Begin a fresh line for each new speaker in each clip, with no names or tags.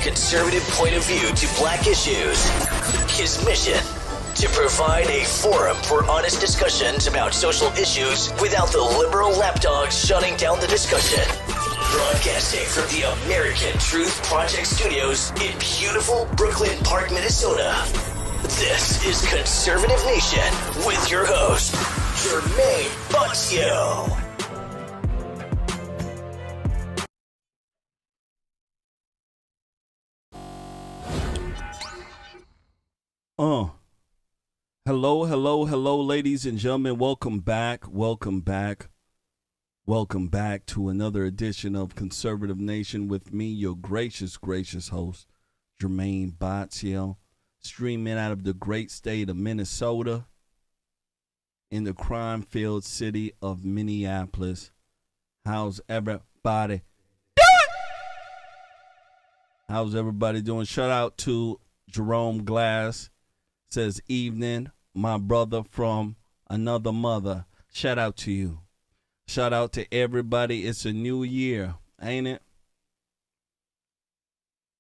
conservative point of view to black issues. His mission: to provide a forum for honest discussions about social issues without the liberal lapdogs shutting down the discussion. Broadcasting from the American Truth Project Studios in beautiful Brooklyn Park, Minnesota. This is Conservative Nation with your host, Jermaine Butzio.
Hello, ladies and gentlemen. Welcome back to another edition of Conservative Nation with me, your gracious host, Jermaine Butzio, streaming out of the great state of Minnesota in the crime-filled city of Minneapolis. How's everybody doing? How's everybody doing? Shout out to Jerome Glass. Says, evening, my brother from another mother. Shout out to you. Shout out to everybody. It's a new year, ain't it?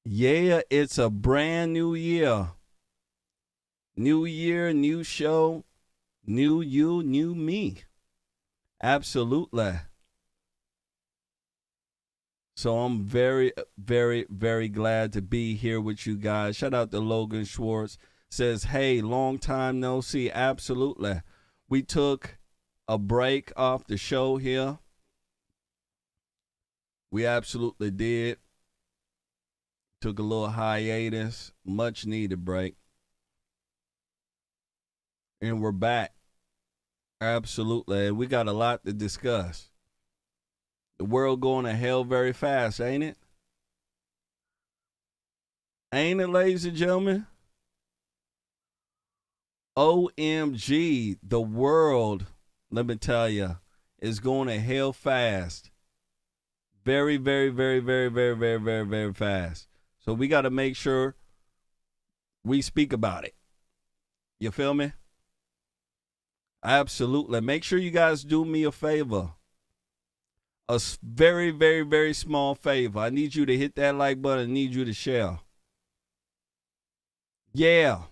Yeah, it's a brand new year. New year, new show, new you, new me. Absolutely. So I'm very glad to be here with you guys. Shout out to Logan Schwartz. Says, hey, long time no see. Absolutely. We took a break off the show here. We absolutely did. Took a little hiatus. Much needed break. And we're back. Absolutely. And we got a lot to discuss. The world going to hell very fast, ain't it? Ain't it, ladies and gentlemen? OMG, the world, let me tell you, is going to hell fast. Very fast. So we got to make sure we speak about it. You feel me? Absolutely. Make sure you guys do me a favor. A very small favor. I need you to hit that like button. I need you to share. Yeah.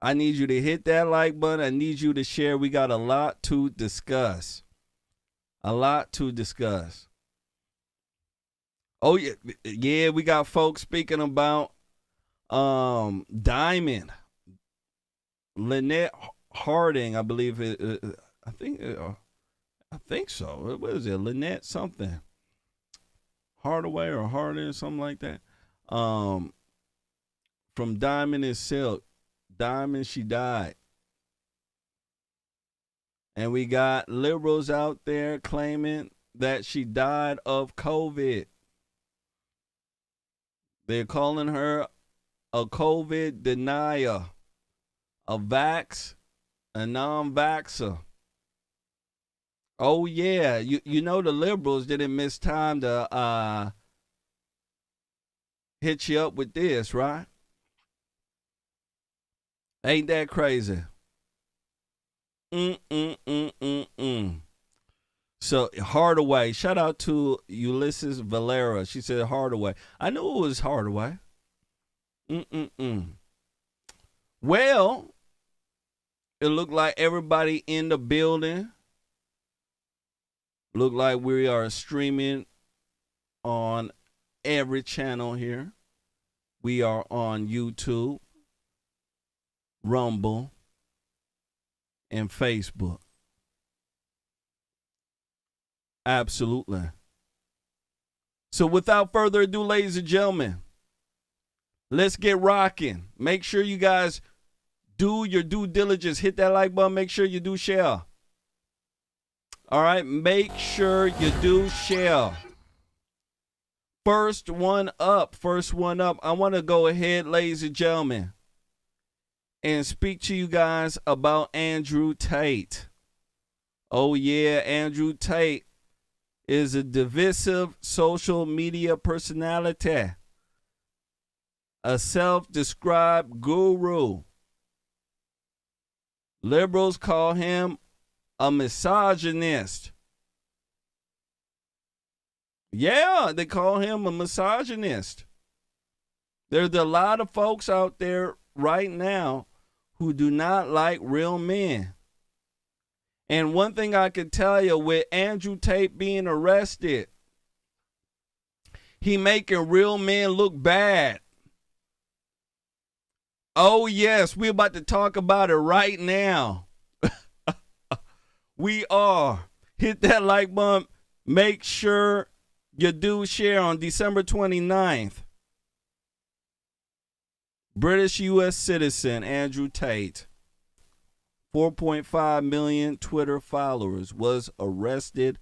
I need you to hit that like button. I need you to share. We got a lot to discuss. Oh, yeah, we got folks speaking about Diamond. Lynette Harding, I believe I think so. What is it? Lynette something. Hardaway or Harding or something like that. From Diamond and Silk. Diamond, she died. And we got liberals out there claiming that she died of COVID. They're calling her a COVID denier, a non-vaxxer. Oh, yeah. You know the liberals didn't miss time to hit you up with this, right? Ain't that crazy? So Hardaway, shout out to Ulysses Valera. She said Hardaway. I knew it was Hardaway. Well, it looked like everybody in the building. Look like we are streaming on every channel here. We are on YouTube, Rumble, and Facebook. Absolutely. So without further ado, ladies and gentlemen, let's get rocking. Make sure you guys do your due diligence. Hit that like button. Make sure you do share. All right, make sure you do share. First one up. I want to go ahead, ladies and gentlemen, and speak to you guys about Andrew Tate. Oh, yeah, Andrew Tate is a divisive social media personality, a self-described guru. Liberals call him a misogynist. Yeah, they call him a misogynist. There's a lot of folks out there right now who do not like real men. And one thing I can tell you, with Andrew Tate being arrested, he making real men look bad. Oh, yes, we're about to talk about it right now. We are. Hit that like button. Make sure you do share on December 29th. British U.S. citizen Andrew Tate, 4.5 million Twitter followers, was arrested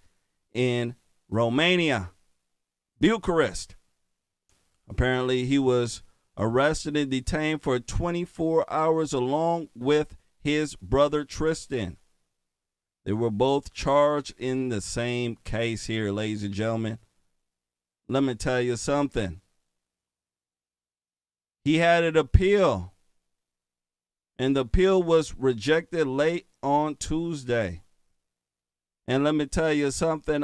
in Romania, Bucharest. Apparently, he was arrested and detained for 24 hours along with his brother Tristan. They were both charged in the same case here, ladies and gentlemen. Let me tell you something. He had an appeal, and the appeal was rejected late on Tuesday. And let me tell you something,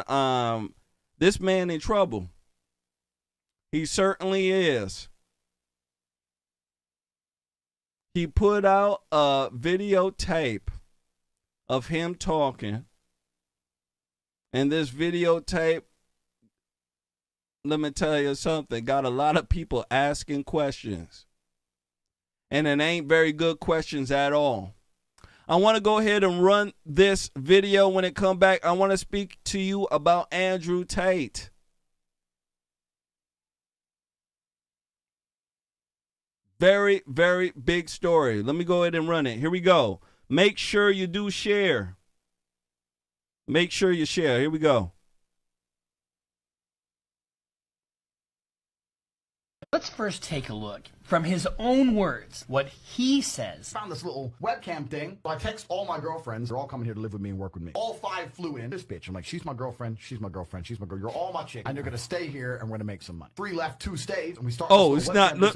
this man in trouble. He certainly is. He put out a videotape of him talking, and this videotape, let me tell you something, got a lot of people asking questions, and it ain't very good questions at all. I want to go ahead and run this video. When it come back, I want to speak to you about Andrew Tate. Very, very big story. Let me go ahead and run it. Here we go. Make sure you do share. Make sure you share. Here we go.
Let's first take a look from his own words, what he says.
Found this little webcam thing. So I text all my girlfriends. They're all coming here to live with me and work with me. All 5 flew in. This bitch. I'm like, she's my girlfriend. She's my girlfriend. She's my girl. You're all my chicks. And you're going to stay here and we're going to make some money. 3 left, 2 stayed. And we started.
Oh, it's not. Let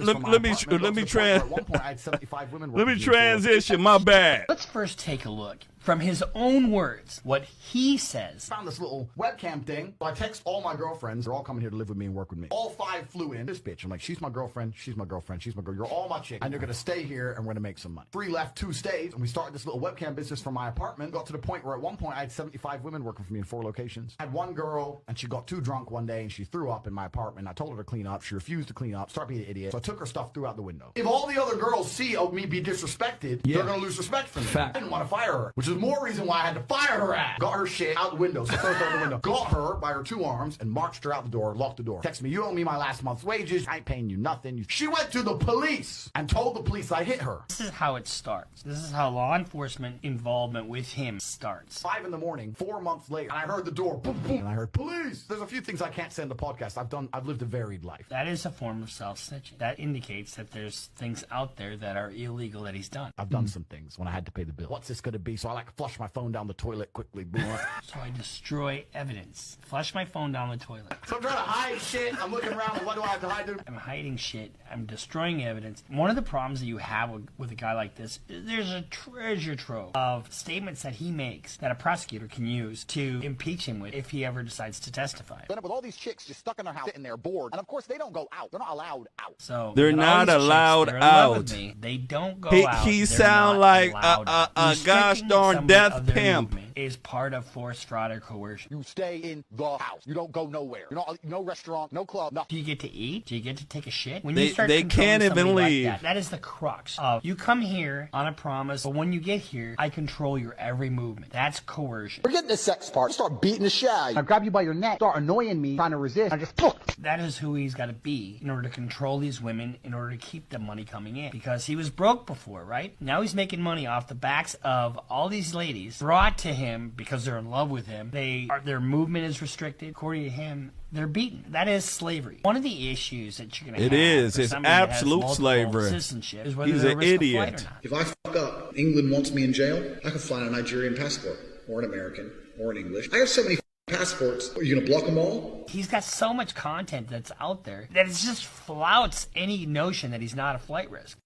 me transition. My bad.
Let's first take a look from his own words, what he says.
Found this little webcam thing. So I text all my girlfriends. They're all coming here to live with me and work with me. All 5 flew in. This bitch. I'm like, she's my girlfriend. She's my girlfriend. She's my girl. You're all my chicks. And you're going to stay here and we're going to make some money. 3 left, 2 stayed. And we started this little webcam business from my apartment. Got to the point where at one point I had 75 women working for me in 4 locations. I had one girl and she got too drunk one day and she threw up in my apartment. I told her to clean up. She refused to clean up. Started being an idiot. So I took her stuff, threw out the window. If all the other girls see me be disrespected, they're going to lose respect for me. Fact. I didn't want to fire her, which is more reason why I had to fire her ass. Got her shit out the window. So throw her out the window. Got her by her 2 arms and marched her out the door, locked the door. Text me, you owe me my last month's wages. I ain't paying you nothing. She went to the police and told the police I hit her.
This is how it starts. This is how law enforcement involvement with him starts.
5 in the morning, 4 months later, and I heard the door, boom, boom, and I heard police. There's a few things I can't say in the podcast. I've lived a varied life.
That is a form of self-snitching. That indicates that there's things out there that are illegal that he's done.
I've done some things when I had to pay the bill. What's this going to be? So I flush my phone down the toilet quickly. Boom.
So I destroy evidence. Flush my phone down the toilet.
So I'm trying to hide shit. I'm looking around. What do I have to hide?
I'm hiding shit. I'm destroying evidence. One of the problems that you have with a guy like this is there's a treasure trove of statements that he makes that a prosecutor can use to impeach him with if he ever decides to testify.
End up with all these chicks just stuck in their house, sitting there bored, and of course they don't go out. They're not allowed out.
So
they're not allowed out.
They don't go out.
He sound like a gosh darn death pimp.
Is part of force, fraud, or coercion.
You stay in the house. You don't go nowhere. You're not no restaurant, no club, nothing.
Do you get to eat? Do you get to take a shit? When
they,
you start
they can't even leave.
Like that is the crux of you come here on a promise, but when you get here, I control your every movement. That's coercion.
Forget the sex part. Start beating the shit out of you.
I grab you by your neck, start annoying me, trying to resist, I just
That is who he's got to be in order to control these women, in order to keep the money coming in. Because he was broke before, right? Now he's making money off the backs of all these ladies brought to him because they're in love with him. Their movement is restricted. According to him, they're beaten. That is slavery. One of the issues that you're going to have
it's absolute slavery.
Citizenship is whether
he's
they're
an
risk
idiot.
of flight or not.
If I fuck up, England wants me in jail, I can fly on a Nigerian passport, or an American, or an English. I have so many passports. Are you going to block them all?
He's got so much content that's out there that it just flouts any notion that he's not a flight risk.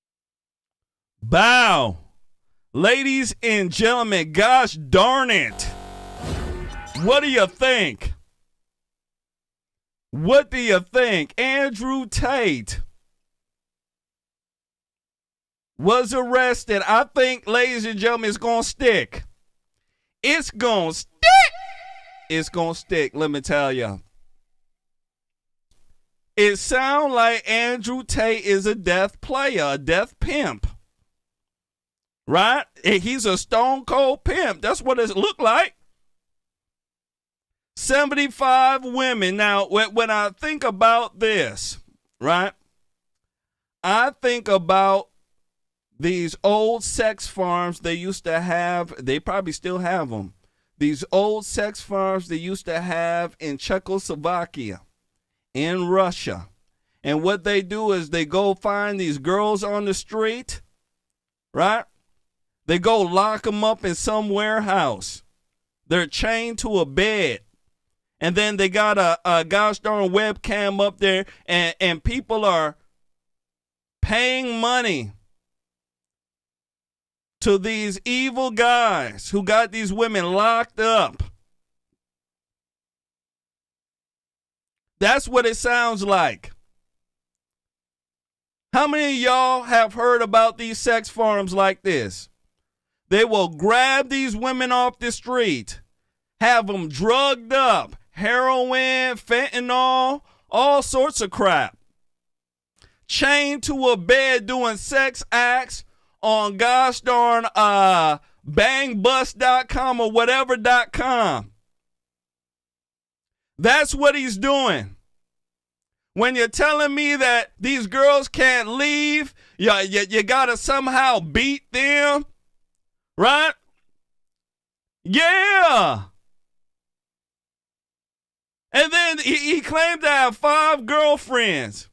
Bow. Ladies and gentlemen, gosh darn it. What do you think? What do you think? Andrew Tate was arrested. I think, ladies and gentlemen, it's going to stick. It's going to stick. It's going to stick, let me tell you. It sounds like Andrew Tate is a death player, a death pimp. Right? He's a stone cold pimp. That's what it looked like. 75 women. Now, when I think about this, right, I think about these old sex farms they used to have. They probably still have them. These old sex farms they used to have in Czechoslovakia, in Russia. And what they do is they go find these girls on the street, right? They go lock them up in some warehouse. They're chained to a bed. And then they got a gosh darn webcam up there, and people are paying money to these evil guys who got these women locked up. That's what it sounds like. How many of y'all have heard about these sex farms like this? They will grab these women off the street, have them drugged up, heroin, fentanyl, all sorts of crap, chained to a bed doing sex acts on gosh darn bangbust.com or whatever.com. That's what he's doing. When you're telling me that these girls can't leave, you got to somehow beat them, right? Yeah. And then he claimed to have 5 girlfriends,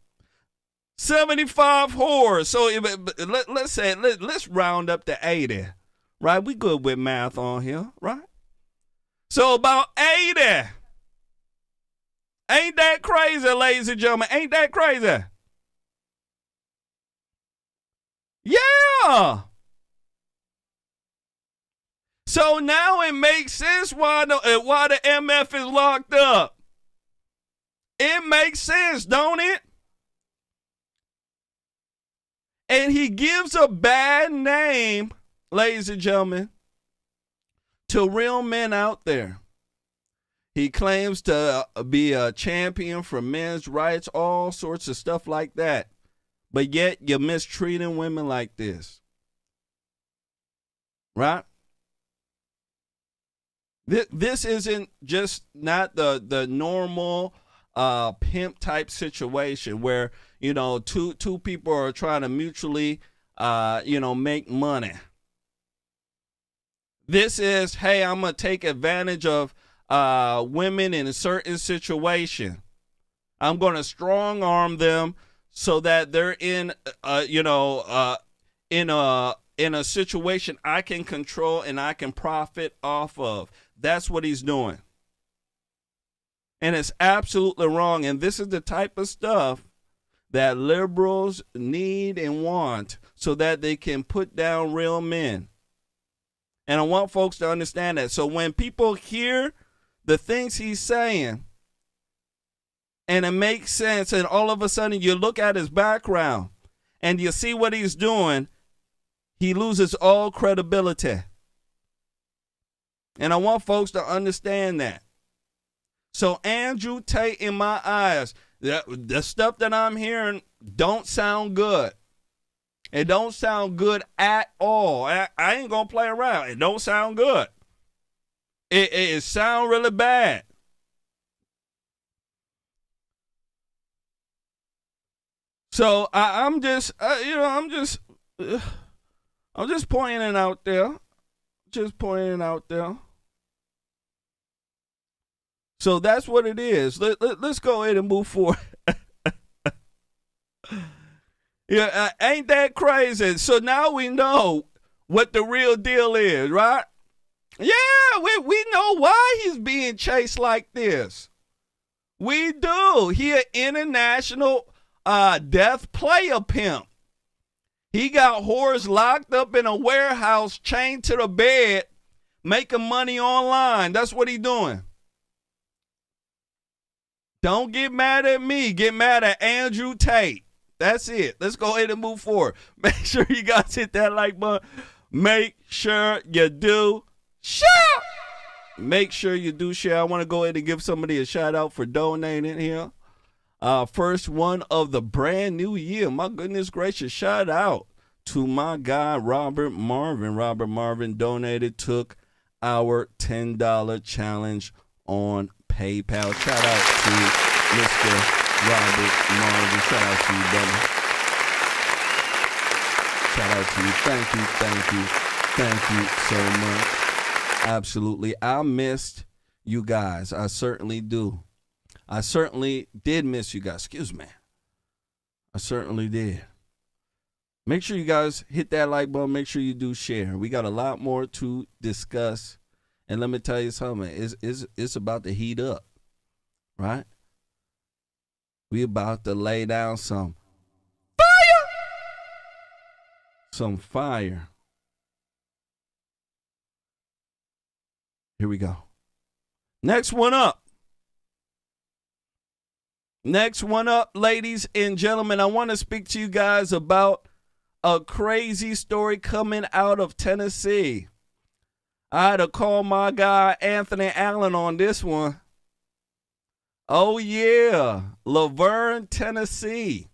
75 whores. So let's round up to 80, right? We good with math on here, right? So about 80. Ain't that crazy, ladies and gentlemen? Ain't that crazy? Yeah. So now it makes sense why the MF is locked up. It makes sense, don't it? And he gives a bad name, ladies and gentlemen, to real men out there. He claims to be a champion for men's rights, all sorts of stuff like that. But yet you're mistreating women like this. Right? This isn't just not the normal pimp type situation where, two people are trying to mutually, make money. This is, hey, I'm going to take advantage of women in a certain situation. I'm going to strong arm them so that they're in a situation I can control and I can profit off of. That's what he's doing. And it's absolutely wrong. And this is the type of stuff that liberals need and want so that they can put down real men. And I want folks to understand that. So when people hear the things he's saying, and it makes sense, and all of a sudden you look at his background and you see what he's doing, he loses all credibility. And I want folks to understand that. So Andrew Tate, in my eyes, the stuff that I'm hearing don't sound good. It don't sound good at all. I ain't going to play around. It don't sound good. It sound really bad. So I'm just pointing it out there. Just pointing it out there. So that's what it is. Let's go ahead and move forward. Yeah, ain't that crazy? So now we know what the real deal is, right? Yeah, we know why he's being chased like this. We do. He an international death player pimp. He got whores locked up in a warehouse, chained to the bed, making money online. That's what he doing. Don't get mad at me. Get mad at Andrew Tate. That's it. Let's go ahead and move forward. Make sure you guys hit that like button. Make sure you do share. Make sure you do share. I want to go ahead and give somebody a shout out for donating here. First one of the brand new year. My goodness gracious. Shout out to my guy, Robert Marvin. Robert Marvin donated, took our $10 challenge on PayPal. Shout out to Mr. Robert Marvin. Shout out to you, brother. Shout out to you. Thank you so much. Absolutely. I missed you guys. I certainly do. I certainly did miss you guys. Excuse me. I certainly did. Make sure you guys hit that like button. Make sure you do share. We got a lot more to discuss. And let me tell you something. It's about to heat up. Right? We about to lay down some fire. Some fire. Here we go. Next one up. Next one up, ladies and gentlemen. I want to speak to you guys about a crazy story coming out of Tennessee. I had to call my guy Anthony Allen on this one. Oh, yeah. Laverne, Tennessee.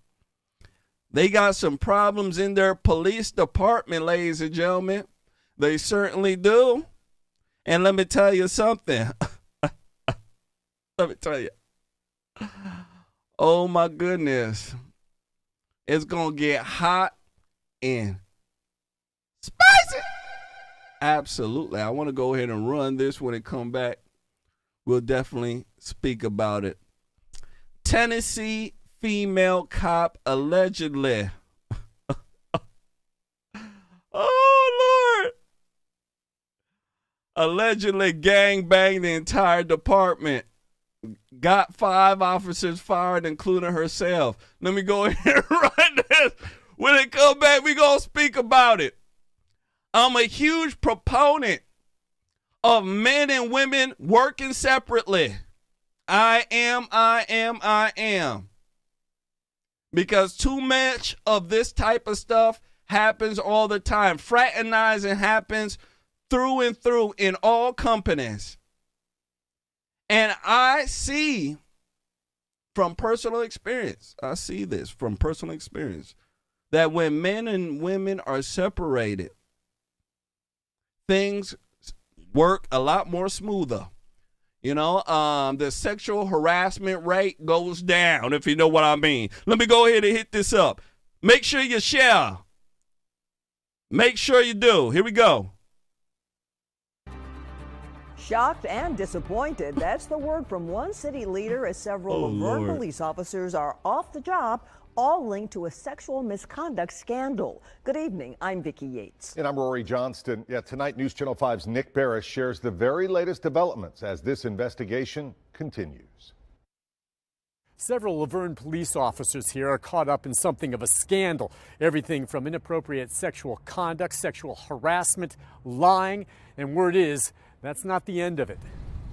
They got some problems in their police department, ladies and gentlemen. They certainly do. And let me tell you something. Let me tell you. Oh, my goodness. It's going to get hot and spicy. Absolutely. I want to go ahead and run this when it come back. We'll definitely speak about it. Tennessee female cop allegedly. Oh, Lord. Allegedly gangbanged the entire department. Got 5 officers fired, including herself. Let me go ahead and run this. When it come back, we going to speak about it. I'm a huge proponent of men and women working separately. I am. Because too much of this type of stuff happens all the time. Fraternizing happens through and through in all companies. And I see from personal experience, that when men and women are separated, things work a lot more smoother. You know, the sexual harassment rate goes down, if you know what I mean. Let me go ahead and hit this up. Make sure you share. Make sure you do. Here we go.
Shocked and disappointed. That's the word from one city leader as several Laverne police officers are off the job, all linked to a sexual misconduct scandal. Good evening. I'm Vicki Yates.
And I'm Rory Johnston. Yeah, tonight News Channel 5's Nick Barris shares the very latest developments as this investigation continues.
Several Laverne police officers here are caught up in something of a scandal. Everything from inappropriate sexual conduct, sexual harassment, lying, and word is, that's not the end of it.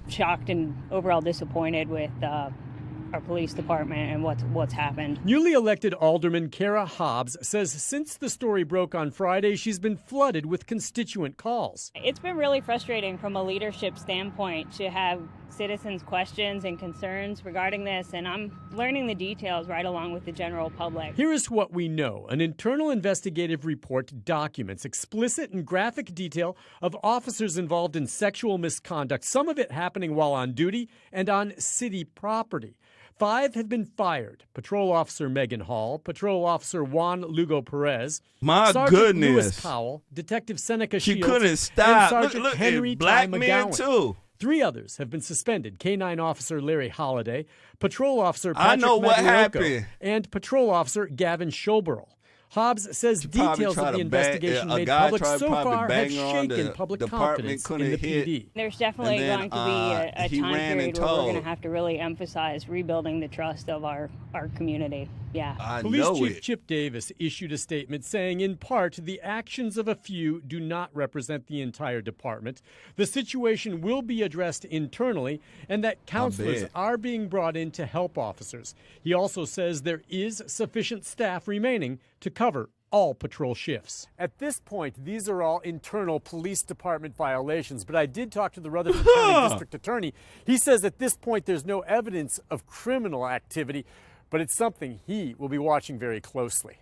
Shocked and overall disappointed with our police department and what's happened.
Newly elected Alderman Kara Hobbs says since the story broke on Friday, she's been flooded with constituent calls.
It's been really frustrating from a leadership standpoint to have citizens' questions and concerns regarding this, and I'm learning the details right along with the general public.
Here is what we know. An internal investigative report documents explicit and graphic detail of officers involved in sexual misconduct, some of it happening while on duty and on city property. 5 have been fired. Patrol Officer Megan Hall, Patrol Officer Juan Lugo Perez, Sergeant
goodness.
Lewis Powell, Detective Seneca
She
Shields,
couldn't stop.
and Sergeant
Look,
Henry
black
Ty
men
McGowan.
too.
3 others have been suspended. K-9 Officer Larry Holliday, Patrol Officer
I
Patrick
know what
Magliocco,
happened.
and Patrol Officer Gavin Schoberl. Hobbs says details of the investigation made public so far have shaken public confidence in the PD.
There's definitely going to be a time period where we're going to have to really emphasize rebuilding the trust of our community. Yeah.
Police Chief Chip Davis issued a statement saying, in part, the actions of a few do not represent the entire department. The situation will be addressed internally, and that counselors are being brought in to help officers. He also says there is sufficient staff remaining to cover all patrol shifts. At this point, these are all internal police department violations, but I did talk to the Rutherford County District Attorney. He says at this point there's no evidence of criminal activity, but it's something he will be watching very closely.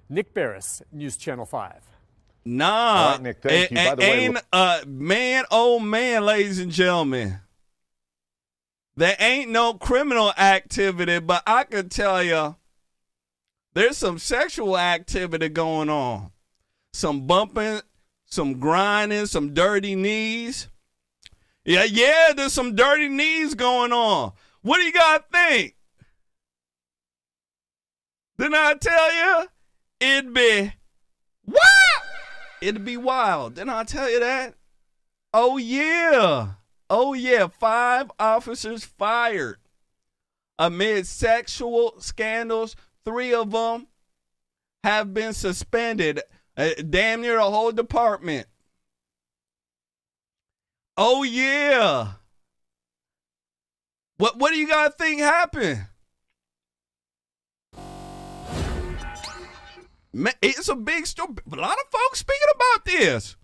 Nick Barris, News Channel 5.
Nah,
right, Nick, thank you. By the way,
man, oh man, ladies and gentlemen, there ain't no criminal activity, but I can tell you, there's some sexual activity going on. Some bumping, some grinding, some dirty knees. Yeah, there's some dirty knees going on. What do you guys think? Didn't I tell you? It'd be wild. It'd be wild. Didn't I tell you that? Oh, yeah. 5 officers fired amid sexual scandals. 3 of them have been suspended. Damn near the whole department. Oh, yeah. What do you guys think happened? Man, it's a big story. A lot of folks speaking about this.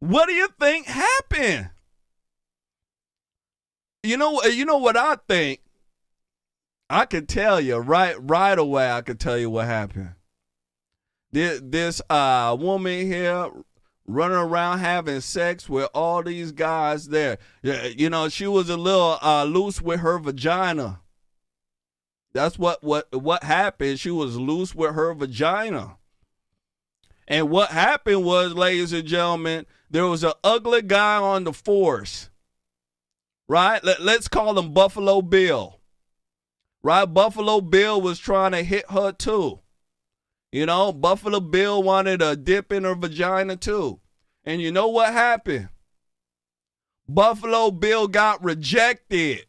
What do you think happened? You know what I think? I could tell you right away. I could tell you what happened. This woman here running around having sex with all these guys there. You know, she was a little loose with her vagina. That's what happened. She was loose with her vagina. And what happened was, ladies and gentlemen, there was an ugly guy on the force. Right? Let's call him Buffalo Bill. Right? Buffalo Bill was trying to hit her too. You know, Buffalo Bill wanted a dip in her vagina too. And you know what happened? Buffalo Bill got rejected.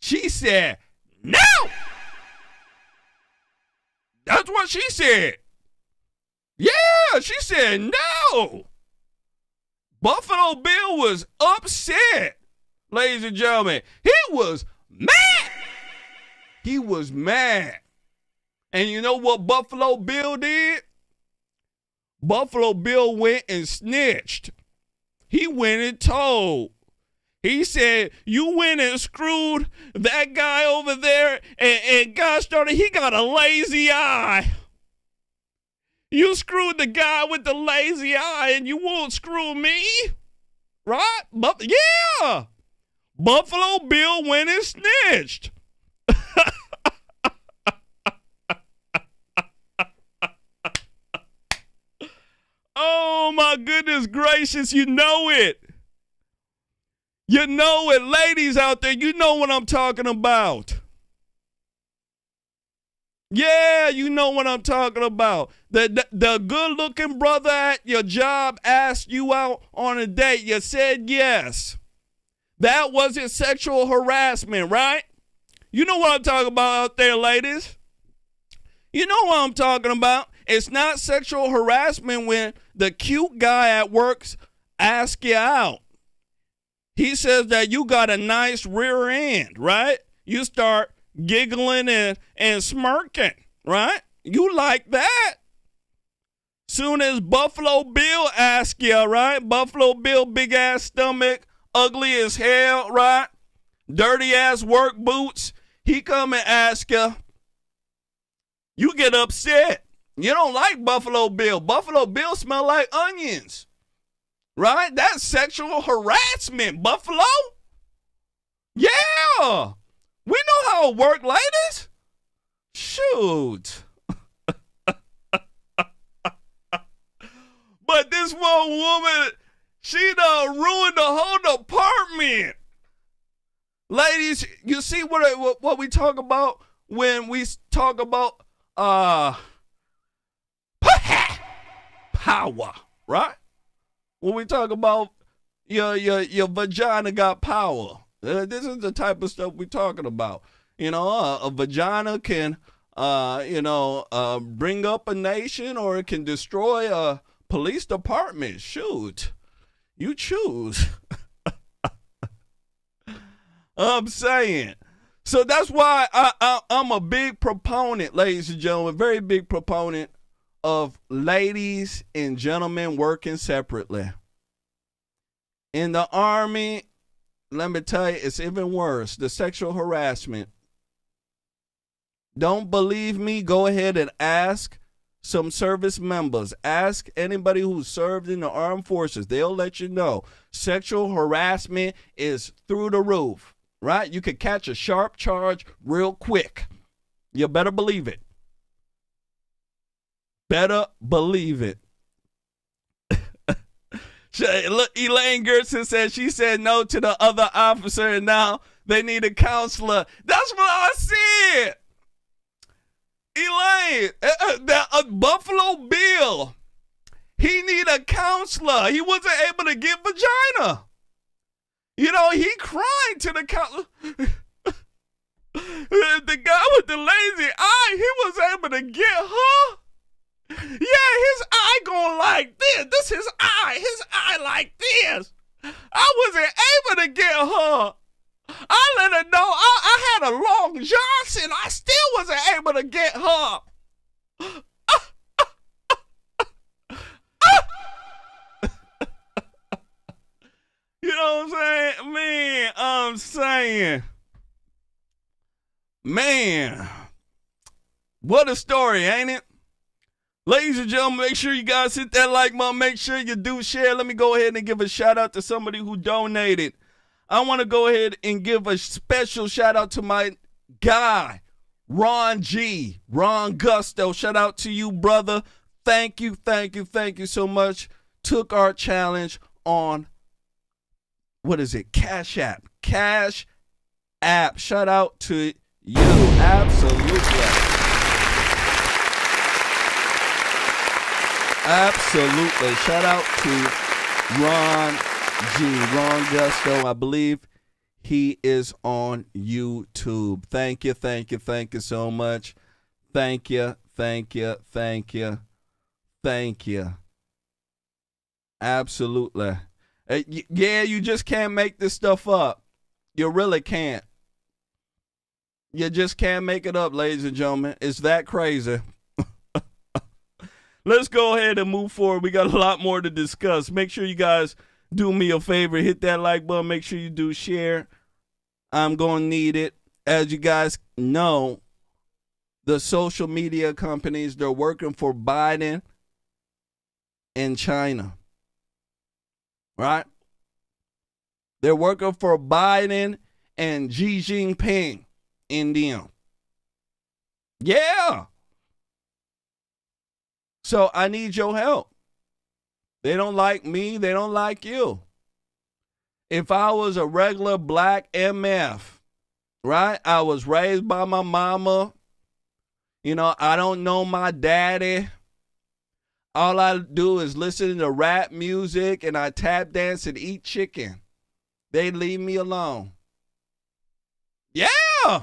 She said, no! That's what she said. Yeah, she said no. Buffalo Bill was upset, ladies and gentlemen. He was mad. He was mad. And you know what Buffalo Bill did? Buffalo Bill went and snitched. He went and told. He said, you went and screwed that guy over there, and God started, he got a lazy eye. You screwed the guy with the lazy eye, and you won't screw me? Right? Yeah. Buffalo Bill went and snitched. Oh, my goodness gracious, you know it. You know it, ladies out there, you know what I'm talking about. Yeah, you know what I'm talking about. The good-looking brother at your job asked you out on a date. You said yes. That wasn't sexual harassment, right? You know what I'm talking about out there, ladies. You know what I'm talking about. It's not sexual harassment when the cute guy at work asks you out. He says that you got a nice rear end, right? You start giggling and smirking, right? You like that. Soon as Buffalo Bill asks you, right? Buffalo Bill, big ass stomach, ugly as hell, right? Dirty ass work boots. He come and ask you. You get upset. You don't like Buffalo Bill. Buffalo Bill smell like onions. Right? That's sexual harassment, Buffalo. Yeah. We know how it works, ladies. Shoot. But this one woman, she done ruined the whole department. Ladies, you see what we talk about when we talk about power, right? When we talk about your vagina got power, this is the type of stuff we're talking about. A vagina can, bring up a nation, or it can destroy a police department. Shoot, you choose. I'm saying. So that's why I'm a big proponent, ladies and gentlemen, very big proponent of ladies and gentlemen working separately. In the Army, let me tell you, it's even worse. The sexual harassment. Don't believe me? Go ahead and ask some service members. Ask anybody who served in the armed forces. They'll let you know. Sexual harassment is through the roof, right? You could catch a sharp charge real quick. You better believe it. Better believe it. Look, Elaine Gerson said she said no to the other officer, and now they need a counselor. That's what I said. Elaine, Buffalo Bill, he need a counselor. He wasn't able to get vagina. He cried to the counselor. The guy with the lazy eye, he was able to get her. Yeah, his eye going like this. This his eye like this. I wasn't able to get her. I let her know I had a long Johnson. I still wasn't able to get her. You know what I'm saying? Man, what a story, ain't it? Ladies and gentlemen, make sure you guys hit that like button. Make sure you do share. Let me go ahead and give a shout out to somebody who donated. I want to go ahead and give a special shout out to my guy, Ron G. Ron Gusto. Shout out to you, brother. Thank you so much. Took our challenge on, what is it? Cash App. Cash App. Shout out to you. Absolutely. Absolutely. Shout out to Ron G. Ron Gusto. I believe he is on YouTube. Thank you so much. Thank you. Absolutely. Yeah, you just can't make this stuff up. You really can't. You just can't make it up, ladies and gentlemen. It's that crazy. Let's go ahead and move forward. We got a lot more to discuss. Make sure you guys do me a favor. Hit that like button. Make sure you do share. I'm going to need it. As you guys know, the social media companies, they're working for Biden in China. Right? They're working for Biden and Xi Jinping in them. Yeah. So I need your help. They don't like me. They don't like you. If I was a regular black MF, right? I was raised by my mama. I don't know my daddy. All I do is listen to rap music and I tap dance and eat chicken. They leave me alone. Yeah.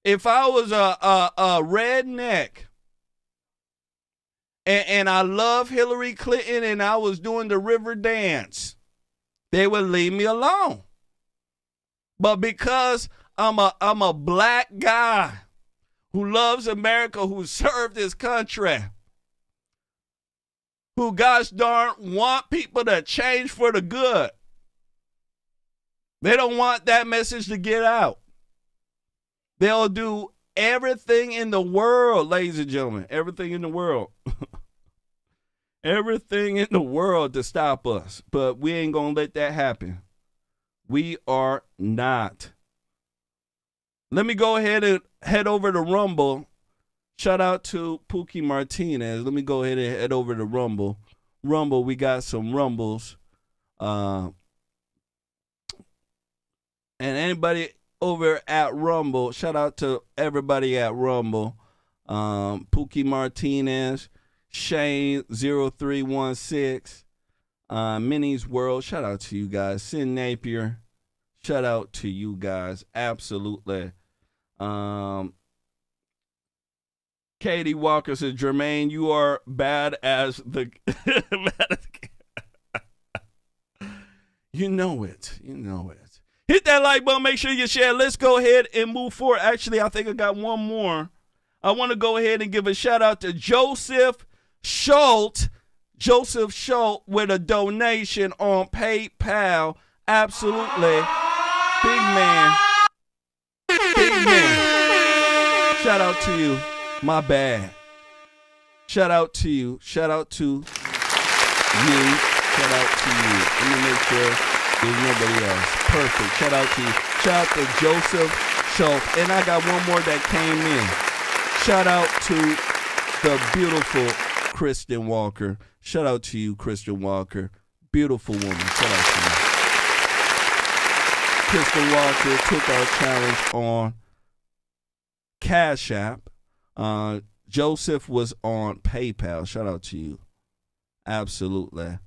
If I was a redneck, and I love Hillary Clinton and I was doing the river dance, they would leave me alone. But because I'm a black guy who loves America, who served his country, who gosh darn want people to change for the good, they don't want that message to get out. They'll do everything in the world, ladies and gentlemen, everything in the world. Everything in the world to stop us. But we ain't going to let that happen. We are not. Let me go ahead and head over to Rumble. Shout out to Pookie Martinez. Let me go ahead and head over to Rumble. Rumble, we got some Rumbles. And anybody over at Rumble, shout out to everybody at Rumble. Pookie Martinez. Shane0316, Minnie's World. Shout out to you guys. Sin Napier. Shout out to you guys. Absolutely. Katie Walker says, Jermaine, you are bad as the. You know it. You know it. Hit that like button. Make sure you share. Let's go ahead and move forward. Actually, I think I got one more. I want to go ahead and give a shout out to Joseph Schultz. Joseph Schultz with a donation on PayPal. Absolutely. Big man. Big man. Shout out to you. My bad. Shout out to you. Shout out to you. Shout out to you. Let me make sure there's nobody else. Perfect. Shout out to you. Shout out to Joseph Schultz. And I got one more that came in. Shout out to the beautiful Kristen Walker. Shout out to you, Kristen Walker. Beautiful woman. Shout out to you. Kristen Walker took our challenge on Cash App. Joseph was on PayPal. Shout out to you. Absolutely.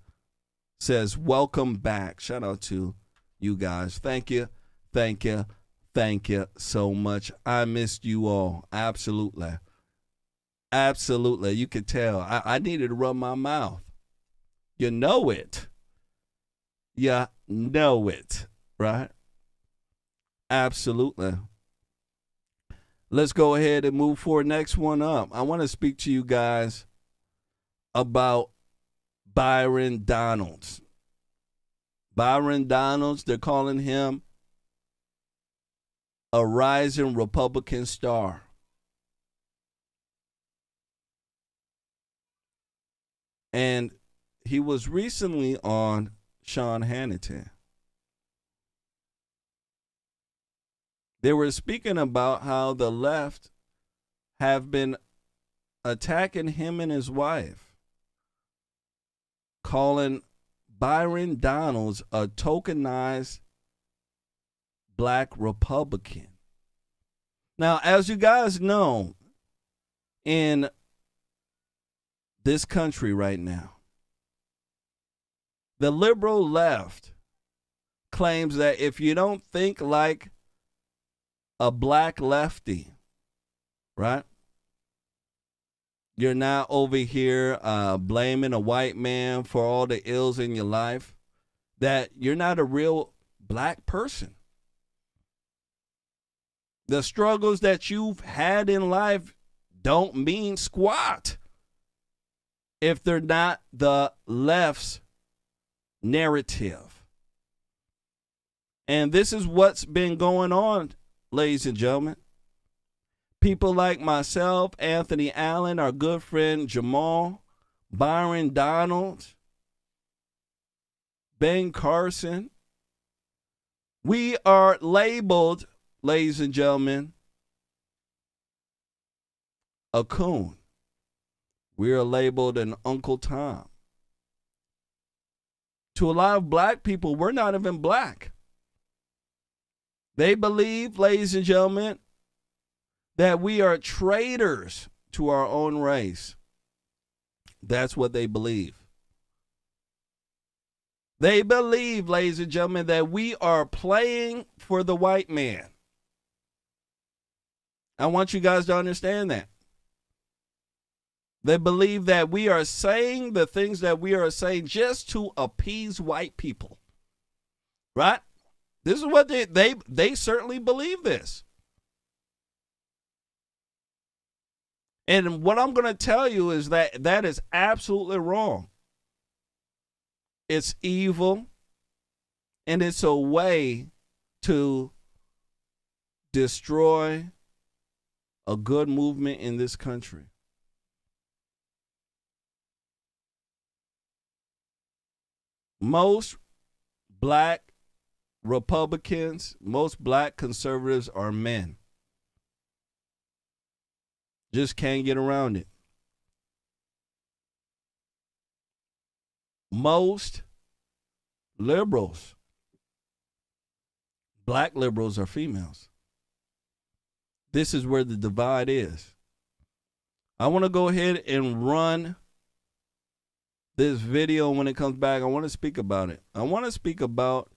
Says, welcome back. Shout out to you guys. Thank you. Thank you. Thank you so much. I missed you all. Absolutely. Absolutely. You could tell. I needed to rub my mouth. You know it. You know it. Right? Absolutely. Let's go ahead and move forward. Next one up. I want to speak to you guys about Byron Donalds. Byron Donalds, they're calling him a rising Republican star. And he was recently on Sean Hannity. They were speaking about how the left have been attacking him and his wife, calling Byron Donalds a tokenized black Republican. Now, as you guys know, in this country right now, the liberal left claims that if you don't think like a black lefty, right? You're not over here blaming a white man for all the ills in your life, that you're not a real black person. The struggles that you've had in life don't mean squat if they're not the left's narrative. And this is what's been going on, ladies and gentlemen. People like myself, Anthony Allen, our good friend Jamal, Byron Donalds, Ben Carson, we are labeled, ladies and gentlemen, a coon. We are labeled an Uncle Tom. To a lot of black people, we're not even black. They believe, ladies and gentlemen, that we are traitors to our own race. That's what they believe. They believe, ladies and gentlemen, that we are playing for the white man. I want you guys to understand that. They believe that we are saying the things that we are saying just to appease white people. Right? This is what they certainly believe this. And what I'm going to tell you is that that is absolutely wrong. It's evil, and it's a way to destroy a good movement in this country. Most black Republicans, most black conservatives are men. Just can't get around it. Most liberals, black liberals, are females. This is where the divide is. I want to go ahead and run this video when it comes back. I want to speak about it. I want to speak about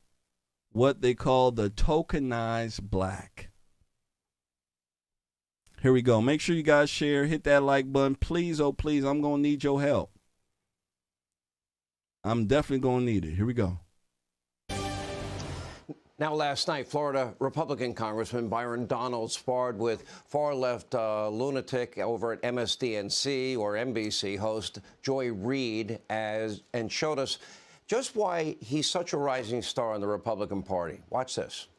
what they call the tokenized black. Here we go. Make sure you guys share. Hit that like button. Please, oh please, I'm going to need your help. I'm definitely going to need it. Here we go.
Now, last night, Florida Republican Congressman Byron Donalds sparred with far-left lunatic over at MSDNC or NBC host Joy Reid and showed us just why he's such a rising star in the Republican Party. Watch this.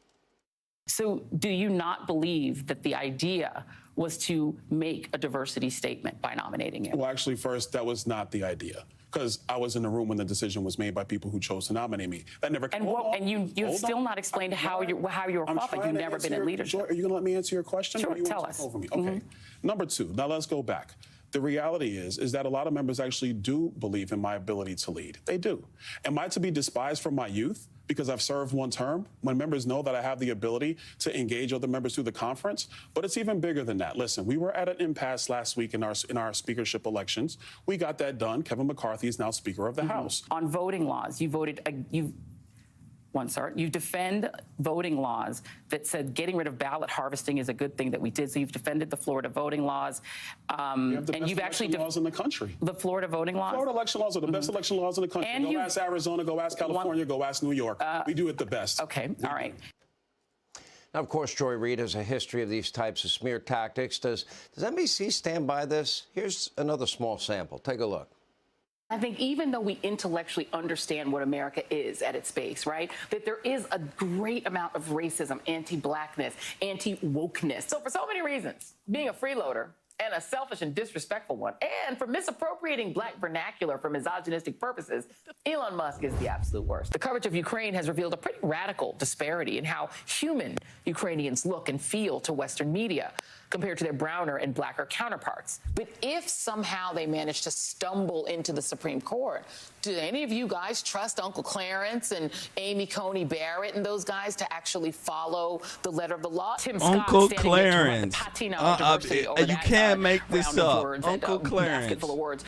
So do you not believe that the idea was to make a diversity statement by nominating him?
Well, actually, first, that was not the idea, because I was in the room when the decision was made by people who chose to nominate me. That never came.
And you've still not explained how you're qualified. You've never been in leadership.
Are you going to let me answer your question?
Sure,
or you
tell
want
us.
to talk over me? Okay. Number two, now let's go back. The reality is that a lot of members actually do believe in my ability to lead. They do. Am I to be despised for my youth because I've served one term, when members know that I have the ability to engage other members through the conference? But it's even bigger than that. Listen, we were at an impasse last week in our speakership elections. We got that done. Kevin McCarthy is now Speaker of the House.
On voting laws, you defend voting laws that said getting rid of ballot harvesting is a good thing that we did. So you've defended the Florida voting laws.
We have the best election laws in the country.
The Florida voting laws?
Florida election laws are the best election laws in the country.
And
go ask Arizona, go ask California, go ask New York. We do it the best.
Okay, all right.
Now, of course, Joy Reid has a history of these types of smear tactics. Does NBC stand by this? Here's another small sample. Take a look.
I think even though we intellectually understand what America is at its base, right, that there is a great amount of racism, anti-blackness, anti-wokeness. So for so many reasons, being a freeloader and a selfish and disrespectful one, and for misappropriating black vernacular for misogynistic purposes, Elon Musk is the absolute worst. The coverage of Ukraine has revealed a pretty radical disparity in how human Ukrainians look and feel to Western media compared to their browner and blacker counterparts. But if somehow they manage to stumble into the Supreme Court, do any of you guys trust Uncle Clarence and Amy Coney Barrett and those guys to actually follow the letter of the law? Tim
Uncle
Scott
Clarence. You can't make this up. Uncle
Clarence.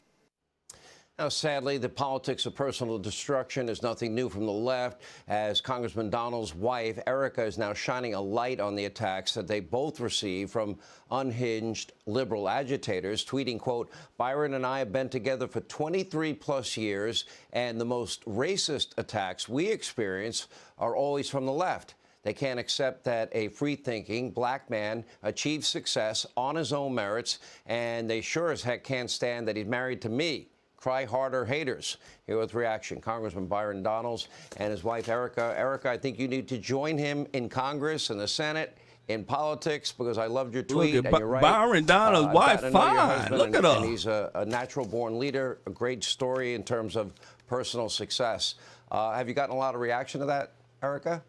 Now, sadly, the politics of personal destruction is nothing new from the left, as Congressman Donald's wife, Erica, is now shining a light on the attacks that they both received from unhinged liberal agitators, tweeting, quote, "Byron and I have been together for 23-plus years, and the most racist attacks we experience are always from the left. They can't accept that a free-thinking black man achieves success on his own merits, and they sure as heck can't stand that he's married to me. Cry harder, haters." Here with reaction, Congressman Byron Donalds and his wife, Erica. Erica, I think you need to join him in Congress and the Senate, in politics, because I loved your tweet.
Look at
and you're right.
Byron Donalds' wife, fine. Look at her.
And he's a natural-born leader, a great story in terms of personal success. Have you gotten a lot of reaction to that, Erica?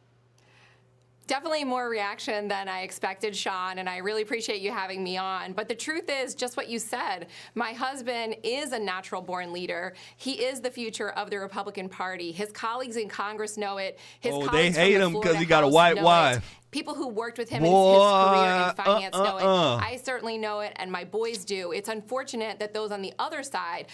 Definitely more reaction than I expected, Sean, and I really appreciate you having me on. But the truth is just what you said. My husband is a natural-born leader. He is the future of the Republican Party. His colleagues in Congress know it. His
they
colleagues
hate
from the
him because
Florida
he got a
House
white
know
wife.
it. People who worked with him in his career in finance know it. I certainly know it, and my boys do. It's unfortunate that those on the other side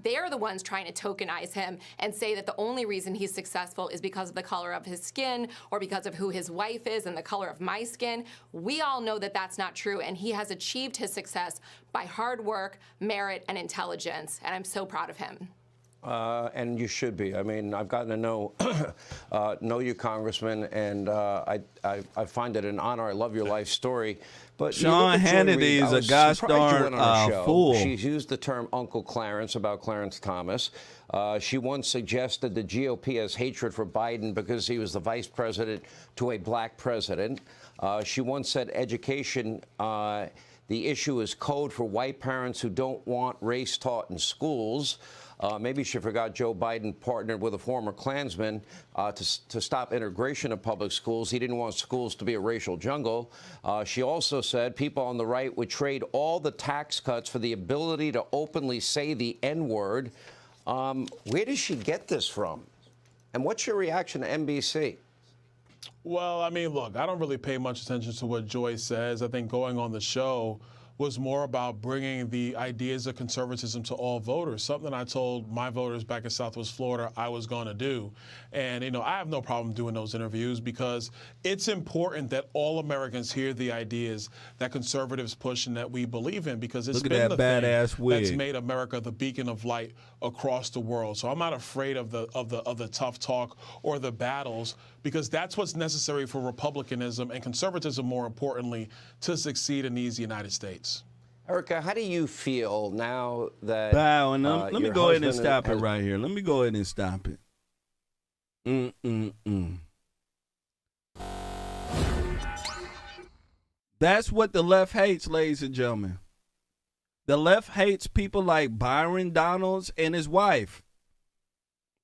they're the ones trying to tokenize him and say that the only reason he's successful is because of the color of his skin or because of who his wife is and the color of my skin. We all know that that's not true, and he has achieved his success by hard work, merit, and intelligence, and I'm so proud of him.
And you should be. I mean, I've gotten to know you, Congressman, and I find it an honor. I love your life story. But
Sean Hannity is a gosh darn fool.
She's used the term Uncle Clarence about Clarence Thomas. She once suggested the GOP has hatred for Biden because he was the vice president to a black president. She once said education, the issue is code for white parents who don't want race taught in schools. Maybe she forgot Joe Biden partnered with a former Klansman to stop integration of public schools. He didn't want schools to be a racial jungle. She also said people on the right would trade all the tax cuts for the ability to openly say the N-word. Where does she get this from? And what's your reaction to NBC?
Well, I mean, look, I don't really pay much attention to what Joy says. I think going on the show was more about bringing the ideas of conservatism to all voters, something I told my voters back in Southwest Florida I was going to do. And, you know, I have no problem doing those interviews because it's important that all Americans hear the ideas that conservatives push and that we believe in, because it's been the thing that's made America the beacon of light across the world. So I'm not afraid of the tough talk or the battles, because that's what's necessary for republicanism and conservatism, more importantly, to succeed in these United States.
Erica, how do you feel now that
Bow, and let me go ahead and stop it right here. Let me go ahead and stop it. That's what the left hates, ladies and gentlemen. The left hates people like Byron Donalds and his wife.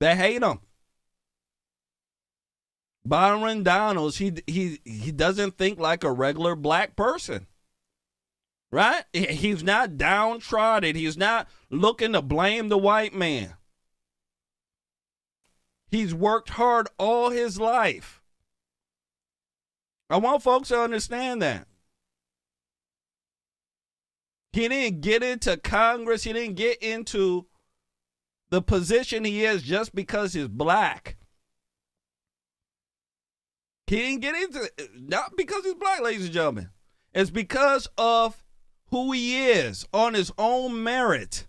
They hate him. Byron Donalds, he doesn't think like a regular black person. Right? He's not downtrodden. He's not looking to blame the white man. He's worked hard all his life. I want folks to understand that. He didn't get into Congress. He didn't get into the position he is just because he's black. He didn't get into it, not because he's black, ladies and gentlemen. It's because of who he is on his own merit.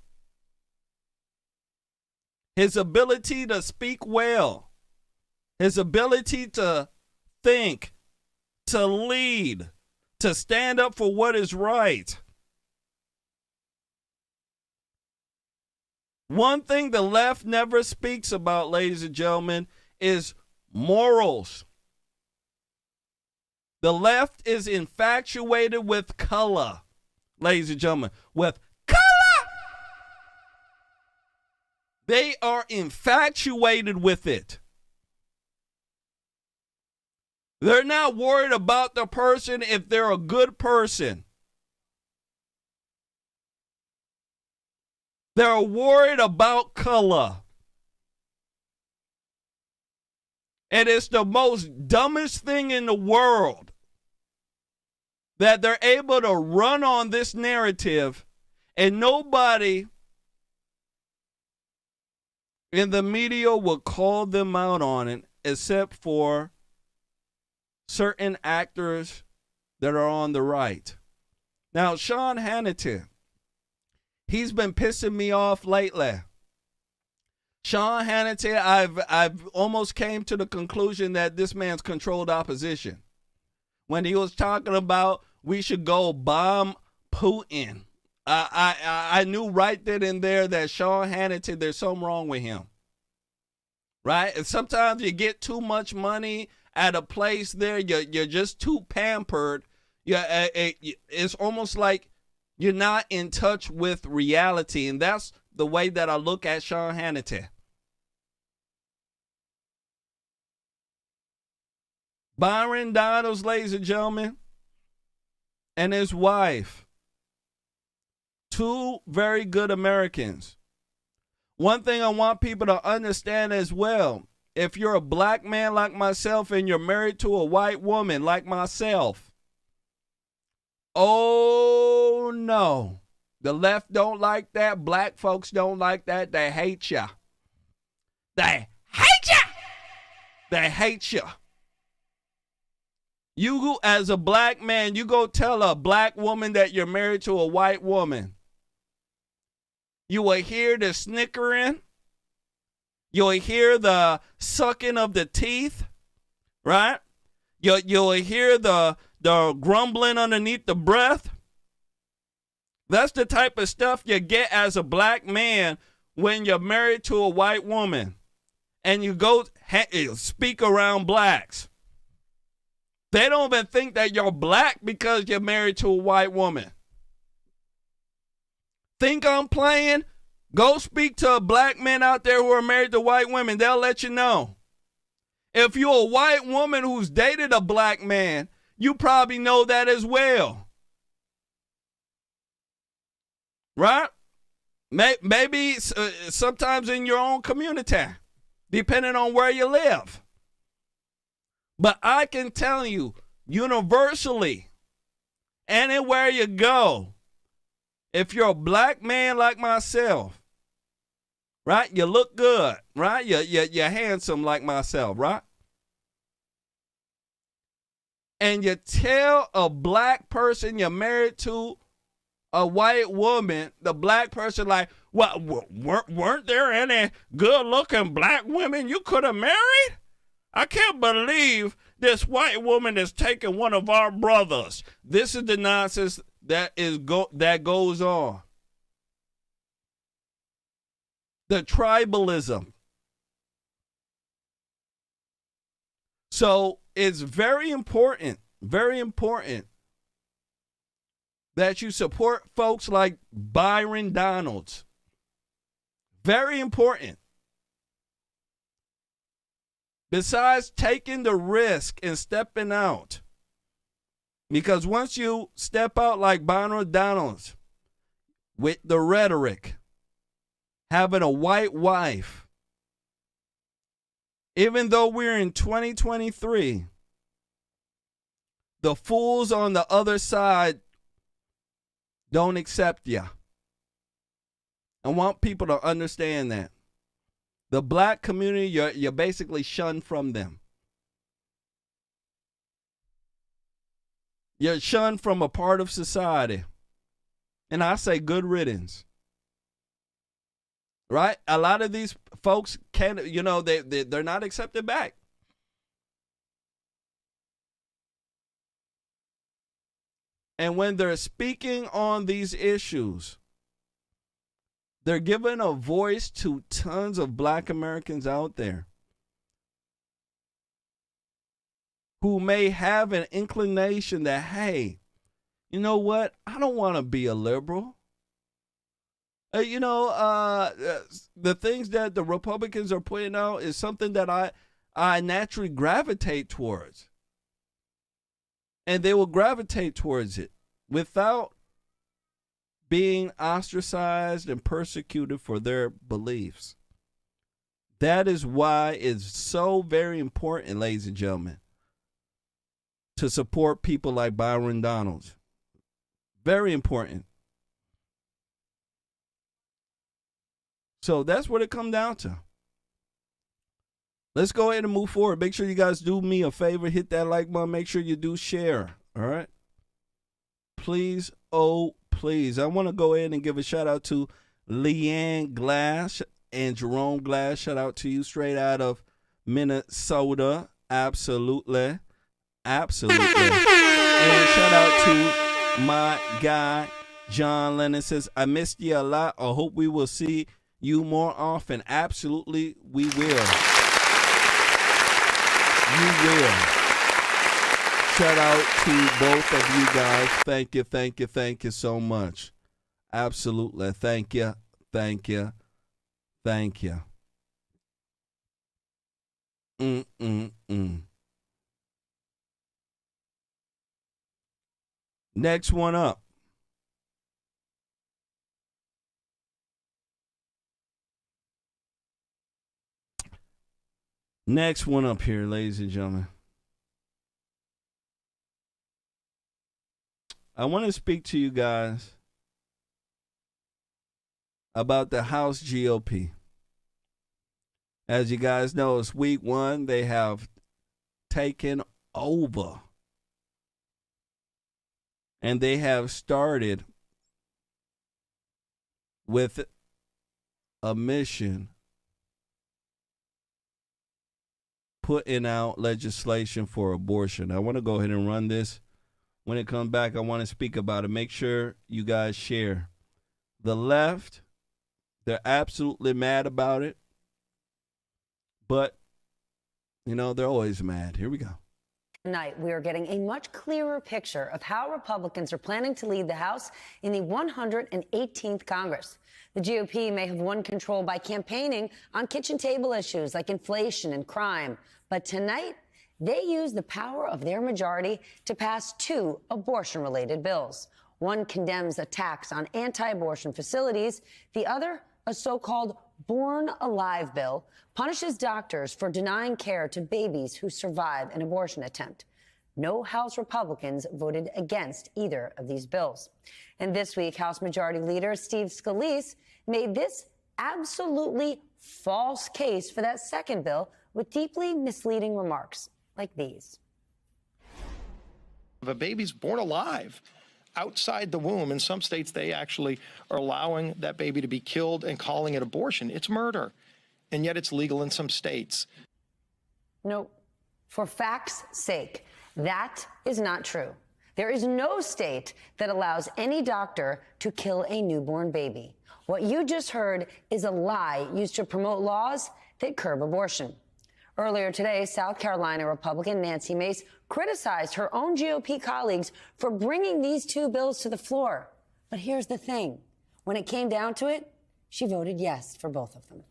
His ability to speak well. His ability to think, to lead, to stand up for what is right. One thing the left never speaks about, ladies and gentlemen, is morals. The left is infatuated with color, ladies and gentlemen, with color. They are infatuated with it. They're not worried about the person if they're a good person. They're worried about color. And it's the most dumbest thing in the world that they're able to run on this narrative and nobody in the media will call them out on it except for certain actors that are on the right. Now, Sean Hannity, he's been pissing me off lately. Sean Hannity, I've almost came to the conclusion that this man's controlled opposition. When he was talking about we should go bomb Putin, I knew right then and there that Sean Hannity, there's something wrong with him. Right? And sometimes you get too much money at a place there, you're just too pampered. It's almost like you're not in touch with reality, and that's the way that I look at Sean Hannity. Byron Donalds, ladies and gentlemen, and his wife, two very good Americans. One thing I want people to understand as well, if you're a black man like myself and you're married to a white woman like myself, oh no, the left don't like that. Black folks don't like that. They hate ya. They hate ya. They hate ya. You, as a black man, you go tell a black woman that you're married to a white woman. You will hear the snickering. You'll hear the sucking of the teeth, right? You'll hear the grumbling underneath the breath. That's the type of stuff you get as a black man when you're married to a white woman and you go speak around blacks. They don't even think that you're black because you're married to a white woman. Think I'm playing? Go speak to a black man out there who are married to white women. They'll let you know. If you're a white woman who's dated a black man, you probably know that as well. Right? Maybe sometimes in your own community, depending on where you live. But I can tell you, universally, anywhere you go, If you're a black man like myself, right? You look good, right? You're handsome like myself, right? And you tell a black person you're married to a white woman, the black person like, well, weren't there any good-looking black women you could have married? I can't believe this white woman is taking one of our brothers. This is the nonsense that goes on. The tribalism. So it's very important that you support folks like Byron Donalds. Very important. Besides taking the risk and stepping out, because once you step out like Byron Donalds with the rhetoric, having a white wife, even though we're in 2023, the fools on the other side don't accept you. I want people to understand that. The black community, you're basically shunned from them. You're shunned from a part of society. And I say good riddance. Right? A lot of these folks can't, they're not accepted back. And when they're speaking on these issues, they're giving a voice to tons of black Americans out there who may have an inclination that, hey, you know what? I don't want to be a liberal. The things that the Republicans are putting out is something that I naturally gravitate towards. And they will gravitate towards it without being ostracized and persecuted for their beliefs. That is why it's so very important, ladies and gentlemen, to support people like Byron Donalds. Very important. So that's what it comes down to. Let's go ahead and move forward. Make sure you guys do me a favor. Hit that like button. Make sure you do share. All right? Please, oh, please. I want to go ahead and give a shout out to Leanne Glass and Jerome Glass. Shout out to you straight out of Minnesota. Absolutely. Absolutely. And shout out to my guy, John Lennon. Says, I missed you a lot. I hope we will see you more often. Absolutely, we will. You will. Shout out to both of you guys. Thank you, thank you, thank you so much. Absolutely. Thank you, thank you, thank you. Next one up. Next one up here, ladies and gentlemen. I want to speak to you guys about the House GOP. As you guys know, it's week one. They have taken over. And they have started with a mission putting out legislation for abortion. I want to go ahead and run this. When it comes back, I want to speak about it. Make sure you guys share. The left, they're absolutely mad about it. But, they're always mad. Here we go.
Tonight, we are getting a much clearer picture of how Republicans are planning to lead the House in the 118th Congress. The GOP may have won control by campaigning on kitchen table issues like inflation and crime. But tonight, they use the power of their majority to pass two abortion-related bills. One condemns attacks on anti-abortion facilities. The other, a so-called Born Alive bill, punishes doctors for denying care to babies who survive an abortion attempt. No House Republicans voted against either of these bills. And this week, House Majority Leader Steve Scalise made this absolutely false case for that second bill with deeply misleading remarks like these.
If a baby's born alive outside the womb, in some states they actually are allowing that baby to be killed and calling it abortion. It's murder. And yet it's legal in some states.
No, for fact's sake, that is not true. There is no state that allows any doctor to kill a newborn baby. What you just heard is a lie used to promote laws that curb abortion. Earlier today, South Carolina Republican Nancy Mace criticized her own GOP colleagues for bringing these two bills to the floor. But here's the thing. When it came down to it, she voted yes for both of them.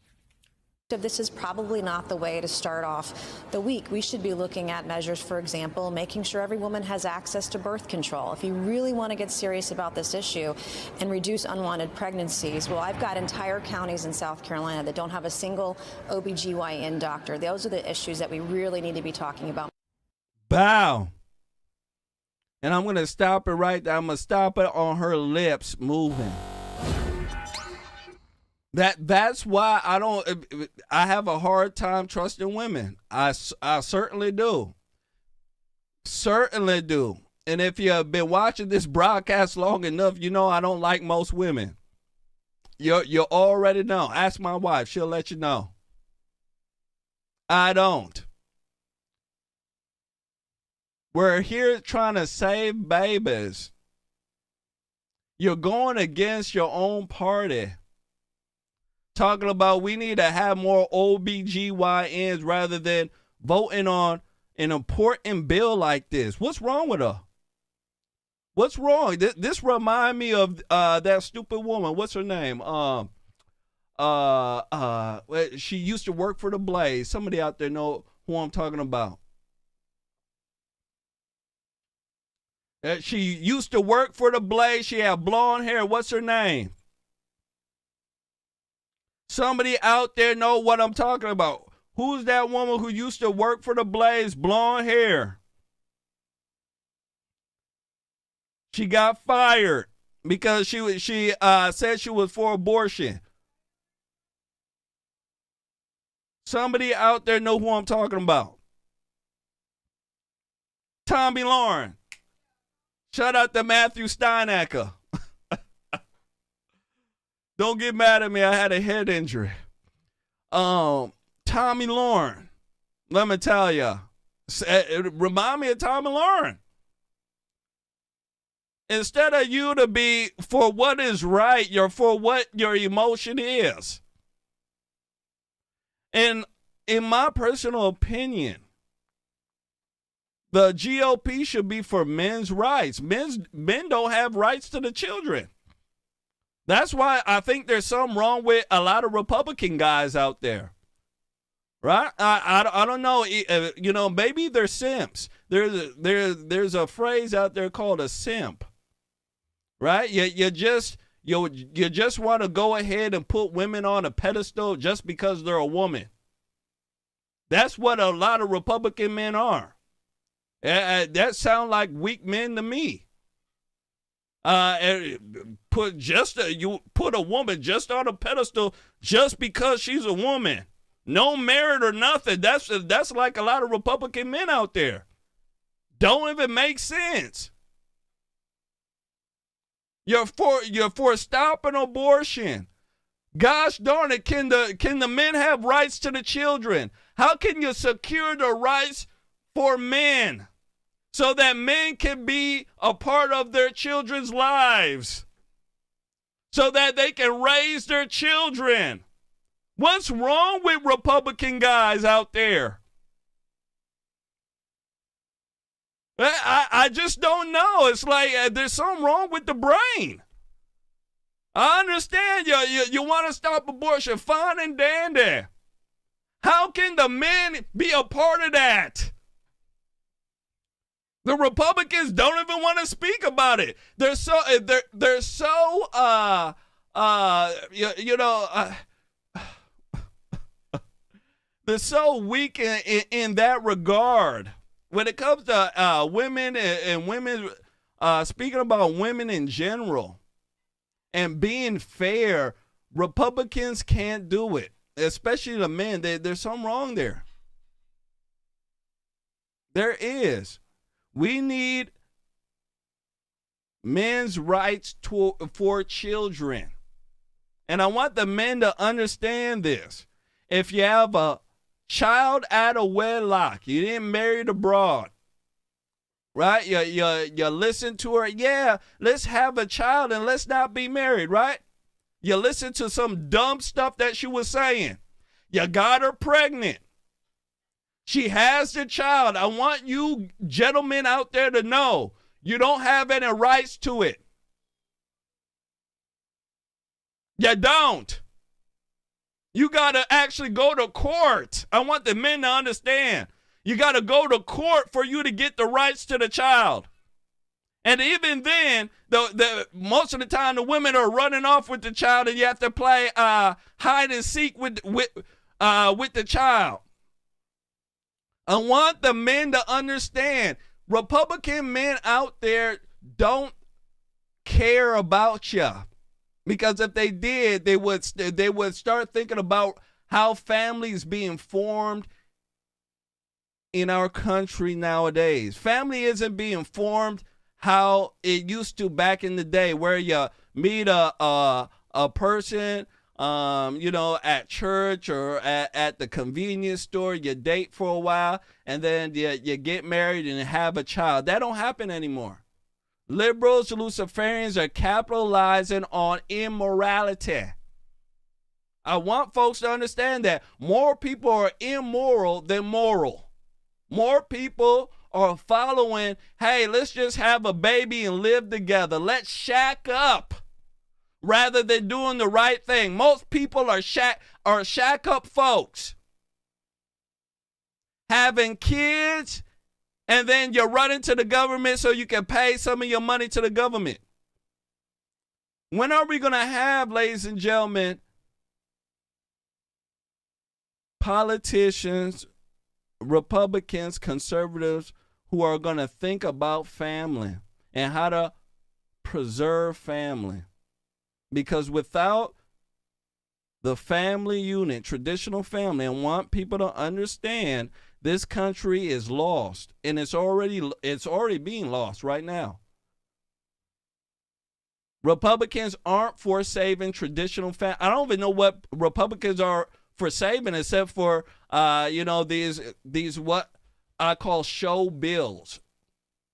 This is probably not the way to start off the week. We should be looking at measures, for example, making sure every woman has access to birth control. If you really want to get serious about this issue and reduce unwanted pregnancies, well, I've got entire counties in South Carolina that don't have a single OBGYN doctor. Those are the issues that we really need to be talking about.
Bow. And I'm going to stop it right there. I'm going to stop it on her lips moving. That's why I have a hard time trusting women. I certainly do. Certainly do. And if you've been watching this broadcast long enough, you know I don't like most women. You already know. Ask my wife. She'll let you know. I don't. We're here trying to save babies. You're going against your own party. Talking about we need to have more OBGYNs rather than voting on an important bill like this. What's wrong with her? What's wrong? This remind me of that stupid woman. What's her name? She used to work for the Blaze. Somebody out there know who I'm talking about. She used to work for the Blaze. She had blonde hair. What's her name? Somebody out there know what I'm talking about. Who's that woman who used to work for the Blaze, blonde hair? She got fired because she said she was for abortion. Somebody out there know who I'm talking about. Tommy Lauren. Shout out to Matthew Steinacker. Don't get mad at me. I had a head injury. Tommy Lauren. Let me tell you. Remind me of Tommy Lauren. Instead of you to be for what is right, you're for what your emotion is. And in my personal opinion, the GOP should be for men's rights. Men don't have rights to the children. That's why I think there's something wrong with a lot of Republican guys out there, right? I don't know. You know, maybe they're simps. There's a phrase out there called a simp, right? You just want to go ahead and put women on a pedestal just because they're a woman. That's what a lot of Republican men are. That sound like weak men to me. You put a woman just on a pedestal just because she's a woman. No merit or nothing. That's like a lot of Republican men out there. Don't even make sense. You're for stopping abortion. Gosh darn it, can the men have rights to the children? How can you secure the rights for men? So that men can be a part of their children's lives. So that they can raise their children. What's wrong with Republican guys out there? I just don't know. It's like there's something wrong with the brain. I understand you want to stop abortion. Fine and dandy. How can the men be a part of that? The Republicans don't even want to speak about it. They're so they're so weak in that regard. when it comes to women and women, speaking about women in general and being fair, Republicans can't do it, especially the men. There's something wrong there. There is. We need men's rights for children. And I want the men to understand this. If you have a child out of wedlock, you didn't marry the broad, right? You listen to her, yeah, let's have a child and let's not be married, right? You listen to some dumb stuff that she was saying. You got her pregnant. She has the child. I want you gentlemen out there to know you don't have any rights to it. You don't. You got to actually go to court. I want the men to understand. You got to go to court for you to get the rights to the child. And even then, the most of the time, the women are running off with the child, and you have to play hide and seek with the child. I want the men to understand. Republican men out there don't care about you, because if they did, they would start thinking about how families being formed in our country nowadays. Family isn't being formed how it used to back in the day, where you meet a person, at church or at the convenience store, you date for a while, and then you get married and have a child. That don't happen anymore. Liberals, Luciferians are capitalizing on immorality. I want folks to understand that more people are immoral than moral. More people are following, hey, let's just have a baby and live together. Let's shack up, rather than doing the right thing. Most people are shack up folks. Having kids, and then you run into the government so you can pay some of your money to the government. When are we going to have, ladies and gentlemen, politicians, Republicans, conservatives, who are going to think about family and how to preserve family? Because without the family unit, traditional family, I want people to understand this country is lost, and it's already being lost right now. Republicans aren't for saving traditional family. I don't even know what Republicans are for saving, except for these what I call show bills.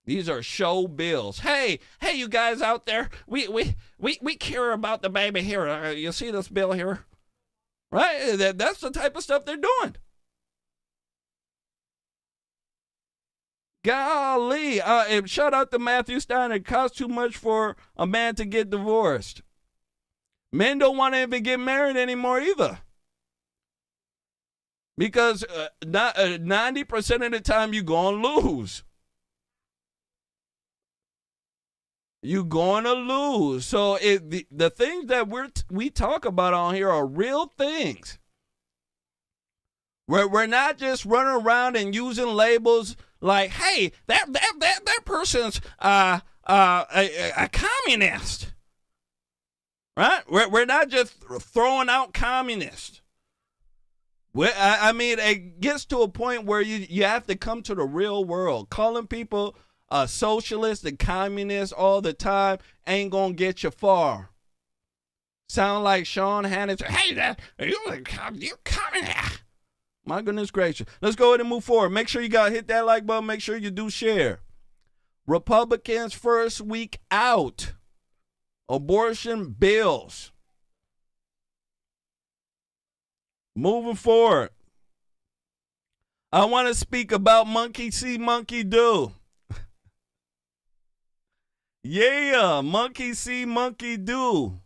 These are show bills. Hey, you guys out there, we care about the baby here. You see this bill here? Right? That's the type of stuff they're doing. Golly. And shout out to Matthew Steiner. It costs too much for a man to get divorced. Men don't want to even get married anymore either. Because 90% of the time you're going to lose. You're going to lose. So the things that we talk about on here are real things. We're not just running around and using labels like, hey, that person's a communist. Right? We're not just throwing out communists. I mean, it gets to a point where you have to come to the real world. Calling people socialist and communist all the time ain't gonna get you far. Sound like Sean Hannity. Hey, you communist. My goodness gracious. Let's go ahead and move forward. Make sure you hit that like button. Make sure you do share. Republicans' first week out. Abortion bills. Moving forward. I want to speak about monkey see, monkey do. Yeah, monkey see, monkey do.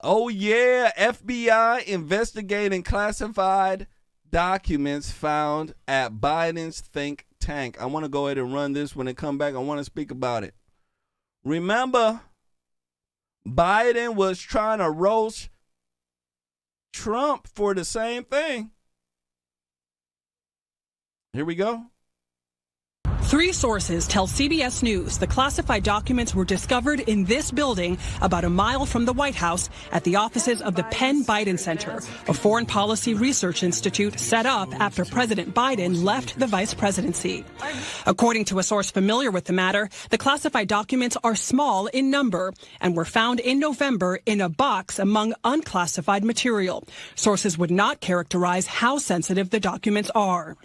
Oh, yeah, FBI investigating classified documents found at Biden's think tank. I want to go ahead and run this. When it come back, I want to speak about it. Remember, Biden was trying to roast Trump for the same thing. Here we go.
3 sources tell CBS News the classified documents were discovered in this building about a mile from the White House at the offices of the Penn Biden Center, a foreign policy research institute set up after President Biden left the vice presidency. According to a source familiar with the matter, the classified documents are small in number and were found in November in a box among unclassified material. Sources would not characterize how sensitive the documents are.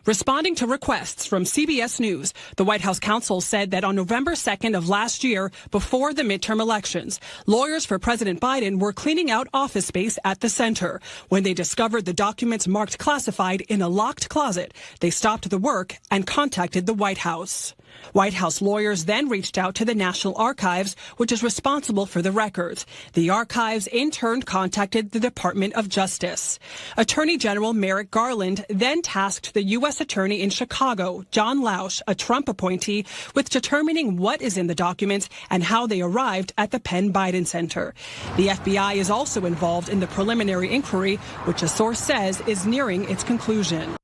Responding to requests from CBS News, the White House counsel said that on November 2nd of last year, before the midterm elections, lawyers for President Biden were cleaning out office space at the center. When they discovered the documents marked classified in a locked closet, they stopped the work and contacted the White House. White House lawyers then reached out to the National Archives, which is responsible for the records. The archives in turn contacted the Department of Justice. Attorney General Merrick Garland then tasked the U.S. Attorney in Chicago, John Lausch, a Trump appointee, with determining what is in the documents and how they arrived at the Penn Biden Center. The FBI is also involved in the preliminary inquiry, which a source says is nearing its conclusion.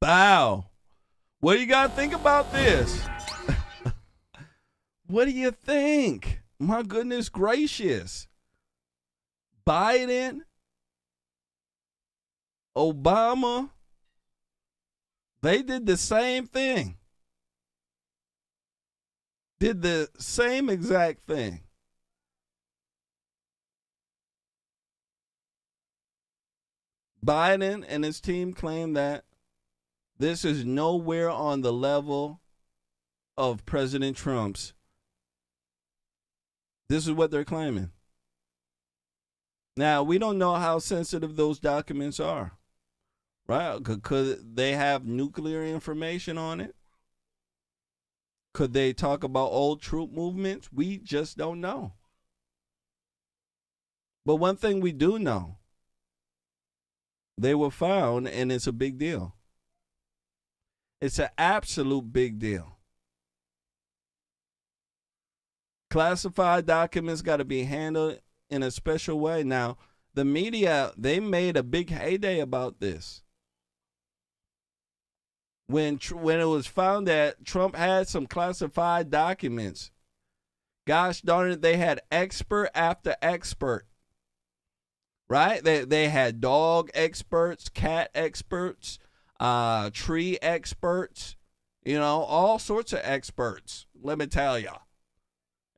Wow. What do you got to think about this? What do you think? My goodness gracious. Biden, Obama, they did the same thing. Did the same exact thing. Biden and his team claim that this is nowhere on the level of President Trump's. This is what they're claiming. Now, we don't know how sensitive those documents are, right? Could they have nuclear information on it? Could they talk about old troop movements? We just don't know. But one thing we do know, they were found, and it's a big deal. It's an absolute big deal. Classified documents got to be handled in a special way. Now, the media, they made a big heyday about this. When it was found that Trump had some classified documents, gosh darn it, they had expert after expert. Right? They had dog experts, cat experts, tree experts, all sorts of experts, let me tell you.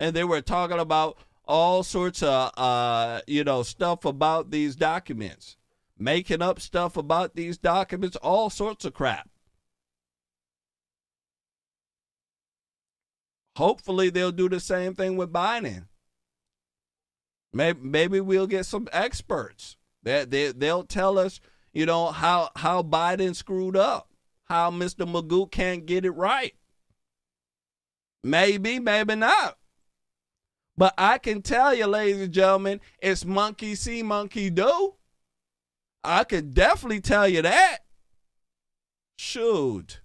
And they were talking about all sorts of, stuff about these documents, making up stuff about these documents, all sorts of crap. Hopefully they'll do the same thing with Biden. Maybe we'll get some experts that they'll tell us, how Biden screwed up, how Mr. Magoo can't get it right. Maybe, maybe not. But I can tell you, ladies and gentlemen, it's monkey see, monkey do. I could definitely tell you that. Shoot.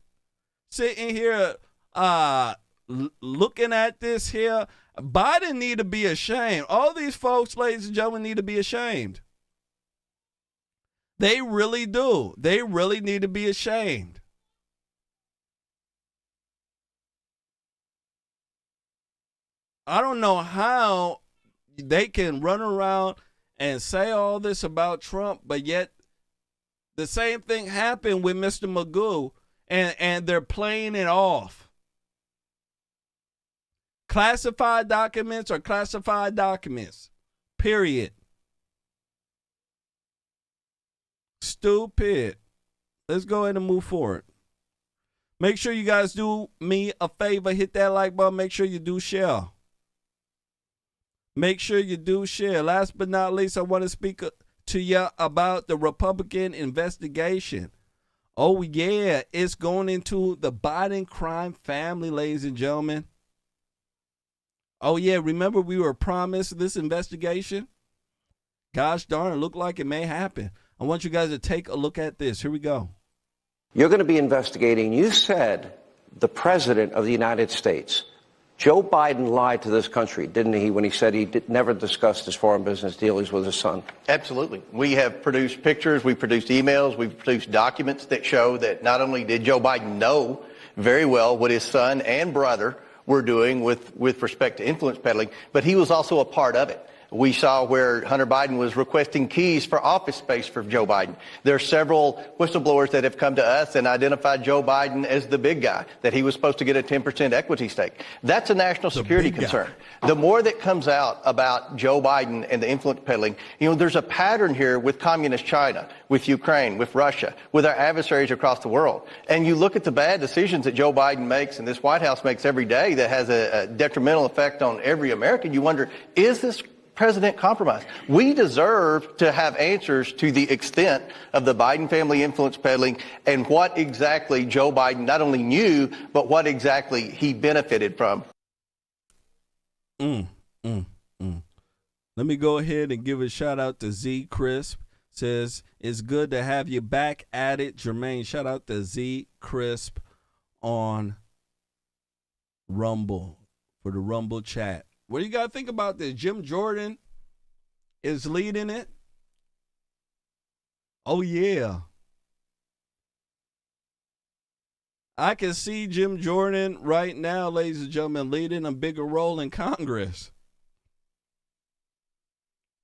Sitting here looking at this here, Biden need to be ashamed. All these folks, ladies and gentlemen, need to be ashamed. They really do. They really need to be ashamed. I don't know how they can run around and say all this about Trump, but yet the same thing happened with Mr. Magoo, and they're playing it off. Classified documents are classified documents. Period. Stupid. Let's go ahead and move forward. Make sure you guys do me a favor. Hit that like button. Make sure you do share. Make sure you do share. Last but not least, I want to speak to you about the Republican investigation. Oh, yeah. It's going into the Biden crime family, ladies and gentlemen. Oh, yeah. Remember we were promised this investigation? Gosh darn, it looked like it may happen. I want you guys to take a look at this. Here we go.
You're going to be investigating, you said, the President of the United States. Joe Biden lied to this country, didn't he, when he said he never discussed his foreign business dealings with his son?
Absolutely. We have produced pictures, we've produced emails, we've produced documents that show that not only did Joe Biden know very well what his son and brother were doing with respect to influence peddling, but he was also a part of it. We saw where Hunter Biden was requesting keys for office space for Joe Biden. There are several whistleblowers that have come to us and identified Joe Biden as the big guy, that he was supposed to get a 10% equity stake. That's a national security concern. The more that comes out about Joe Biden and the influence peddling, there's a pattern here with communist China, with Ukraine, with Russia, with our adversaries across the world. And you look at the bad decisions that Joe Biden makes and this White House makes every day that has a detrimental effect on every American. You wonder, is this president compromised? We deserve to have answers to the extent of the Biden family influence peddling and what exactly Joe Biden not only knew, but what exactly he benefited from.
Let me go ahead and give a shout out to Z Crisp. Says, it's good to have you back at it, Jermaine. Shout out to Z Crisp on Rumble for the Rumble chat. What do you got to think about this? Jim Jordan is leading it. Oh, yeah. I can see Jim Jordan right now, ladies and gentlemen, leading a bigger role in Congress.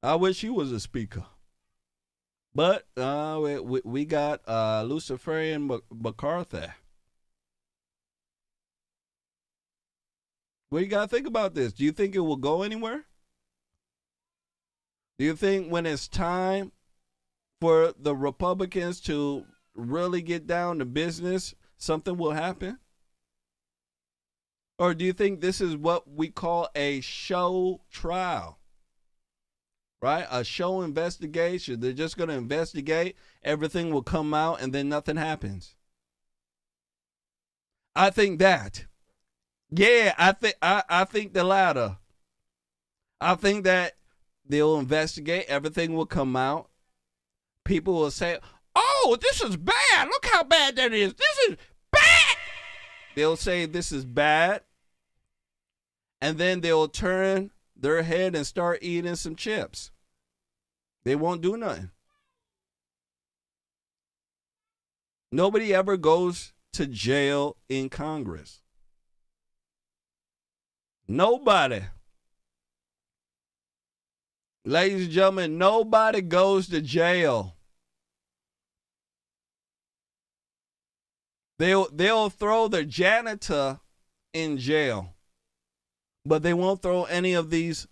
I wish he was a speaker. But we got Luciferian McCarthy. What do you got to think about this? Do you think it will go anywhere? Do you think when it's time for the Republicans to really get down to business, something will happen? Or do you think this is what we call a show trial? Right? A show investigation. They're just going to investigate. Everything will come out and then nothing happens. I think that. Yeah, I think the latter. I think that they'll investigate. Everything will come out. People will say, oh, this is bad. Look how bad that is. This is bad. They'll say this is bad. And then they'll turn their head and start eating some chips. They won't do nothing. Nobody ever goes to jail in Congress. Nobody. Ladies and gentlemen, nobody goes to jail. They'll throw the janitor in jail, but they won't throw any of these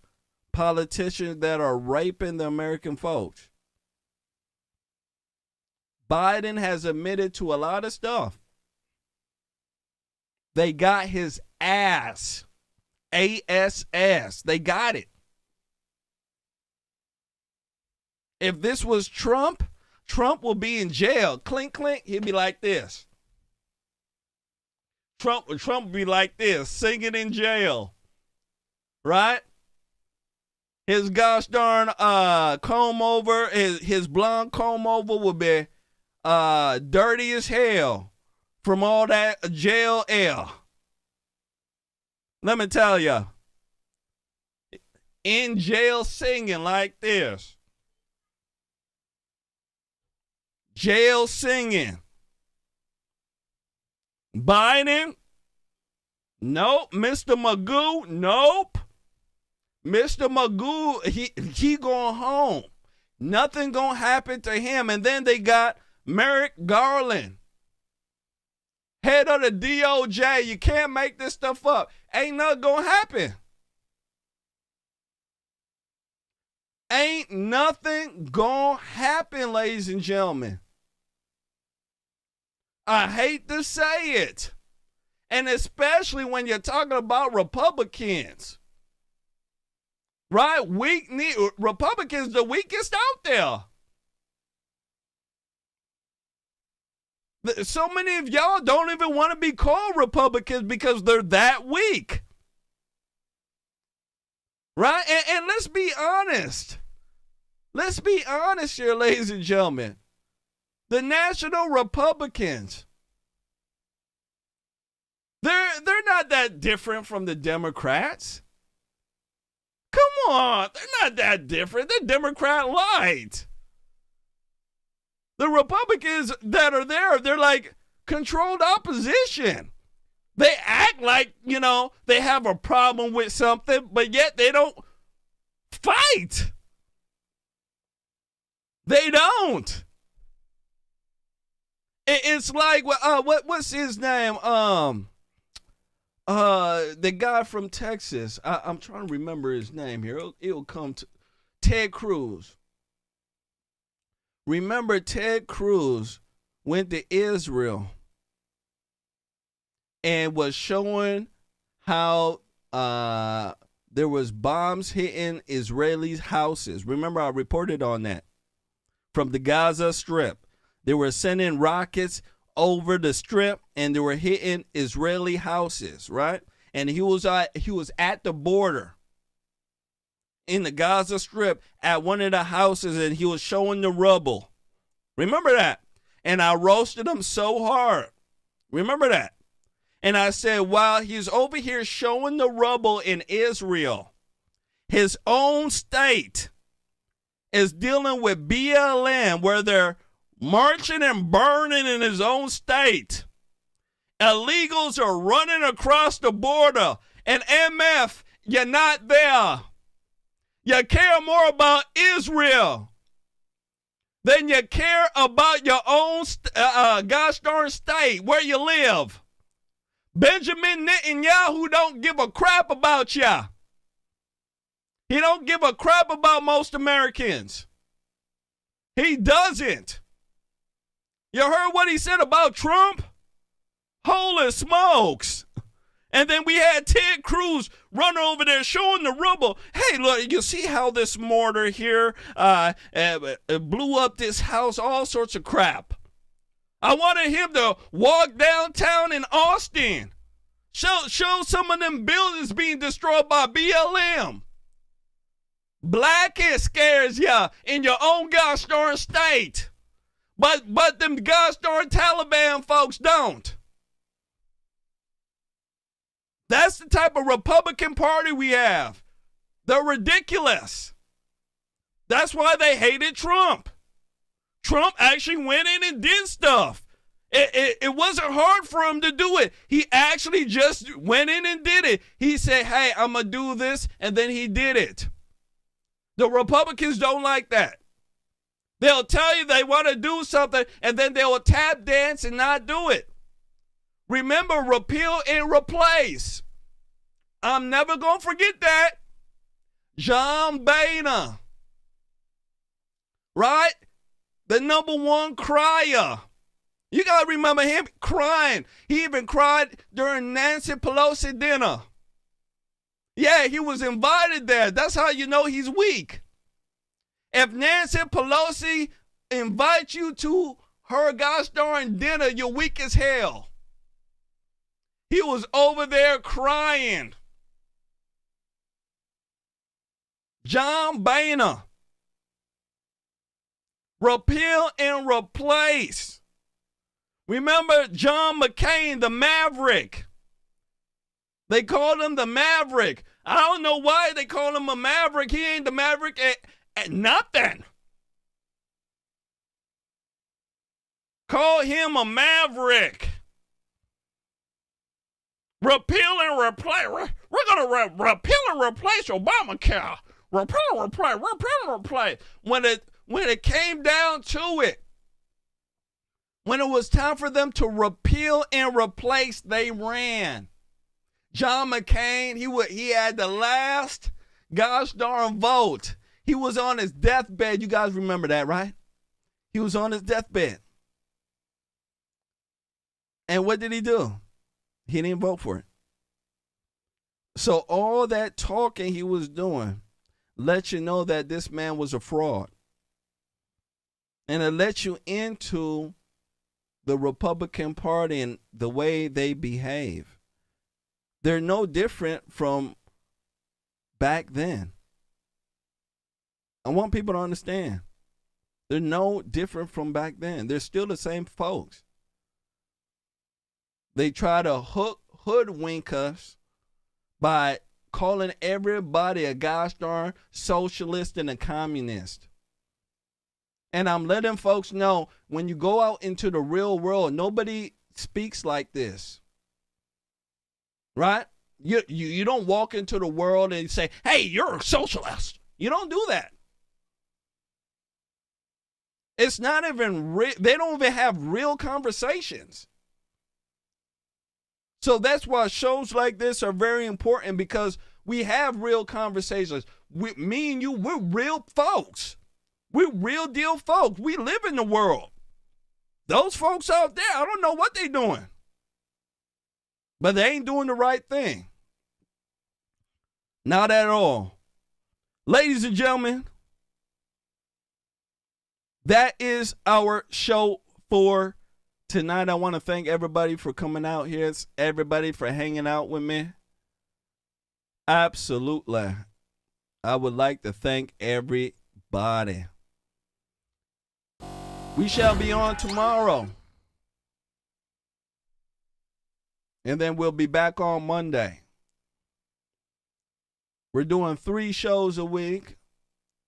politicians that are raping the American folks. Biden has admitted to a lot of stuff. They got his ass. ASS. They got it. If this was Trump, Trump will be in jail. Clink, clink. He'd be like this. Trump would be like this, singing in jail. Right? His gosh darn comb over, his blonde comb over would be dirty as hell from all that jail air. Let me tell you, in jail singing like this. Jail singing. Biden? Nope. Mr. Magoo? Nope. Mr. Magoo, he going home. Nothing gonna happen to him. And then they got Merrick Garland, head of the DOJ. You can't make this stuff up. Ain't nothing gonna happen. Ain't nothing gonna happen, ladies and gentlemen. I hate to say it. And especially when you're talking about Republicans. Right? Republicans the weakest out there. So many of y'all don't even want to be called Republicans because they're that weak. Right? And let's be honest. Let's be honest here, ladies and gentlemen. The National Republicans, They're not that different from the Democrats. Come on, they're not that different. They're Democrat light. The Republicans that are there, they're like controlled opposition. They act like, they have a problem with something, but yet they don't fight. They don't. It's like, what's his name? The guy from Texas. I'm trying to remember his name here. It'll come to Ted Cruz. Remember, Ted Cruz went to Israel and was showing how there was bombs hitting Israelis' houses. Remember, I reported on that from the Gaza Strip. They were sending rockets over the Strip, and they were hitting Israeli houses, right? And he was at the border in the Gaza Strip at one of the houses, and he was showing the rubble. Remember that? And I roasted him so hard. Remember that? And I said, while he's over here showing the rubble in Israel, his own state is dealing with BLM, where they're marching and burning in his own state. Illegals are running across the border. And MF, you're not there. You care more about Israel than you care about your own gosh darn state where you live. Benjamin Netanyahu don't give a crap about ya. He don't give a crap about most Americans. He doesn't. You heard what he said about Trump? Holy smokes. And then we had Ted Cruz running over there showing the rubble. Hey, look, you see how this mortar here blew up this house, all sorts of crap. I wanted him to walk downtown in Austin. Show some of them buildings being destroyed by BLM. Blackest scares ya in your own gosh darn state. But them gosh darn Taliban folks don't. That's the type of Republican Party we have. They're ridiculous. That's why they hated Trump. Trump actually went in and did stuff. It wasn't hard for him to do it. He actually just went in and did it. He said, hey, I'm going to do this, and then he did it. The Republicans don't like that. They'll tell you they want to do something, and then they'll tap dance and not do it. Remember, repeal and replace. I'm never going to forget that. John Boehner, right? The number one crier. You got to remember him crying. He even cried during Nancy Pelosi dinner. Yeah, he was invited there. That's how you know he's weak. If Nancy Pelosi invites you to her gosh darn dinner, you're weak as hell. He was over there crying. John Boehner. Repeal and replace. Remember John McCain, the Maverick. They called him the Maverick. I don't know why they call him a Maverick. He ain't the Maverick at nothing. Call him a Maverick. Repeal and replace. We're going to repeal and replace Obamacare. Repeal and replace. Repeal and replace. When it came down to it, when it was time for them to repeal and replace, they ran. John McCain, he had the last gosh darn vote. He was on his deathbed. You guys remember that, right? He was on his deathbed. And what did he do? He didn't vote for it. So all that talking he was doing let you know that this man was a fraud. And it let you into the Republican Party and the way they behave. They're no different from back then. I want people to understand. They're no different from back then. They're still the same folks. They try to hook hoodwink us by calling everybody a gosh darn socialist and a communist. And I'm letting folks know, when you go out into the real world, nobody speaks like this. Right? You don't walk into the world and say, hey, you're a socialist. You don't do that. It's not even real. They don't even have real conversations. So that's why shows like this are very important, because we have real conversations. Me and you, we're real folks. We're real deal folks. We live in the world. Those folks out there, I don't know what they're doing. But they ain't doing the right thing. Not at all. Ladies and gentlemen, that is our show for tonight. I want to thank everybody for coming out here. Everybody for hanging out with me. Absolutely. I would like to thank everybody. We shall be on tomorrow. And then we'll be back on Monday. We're doing 3 shows a week.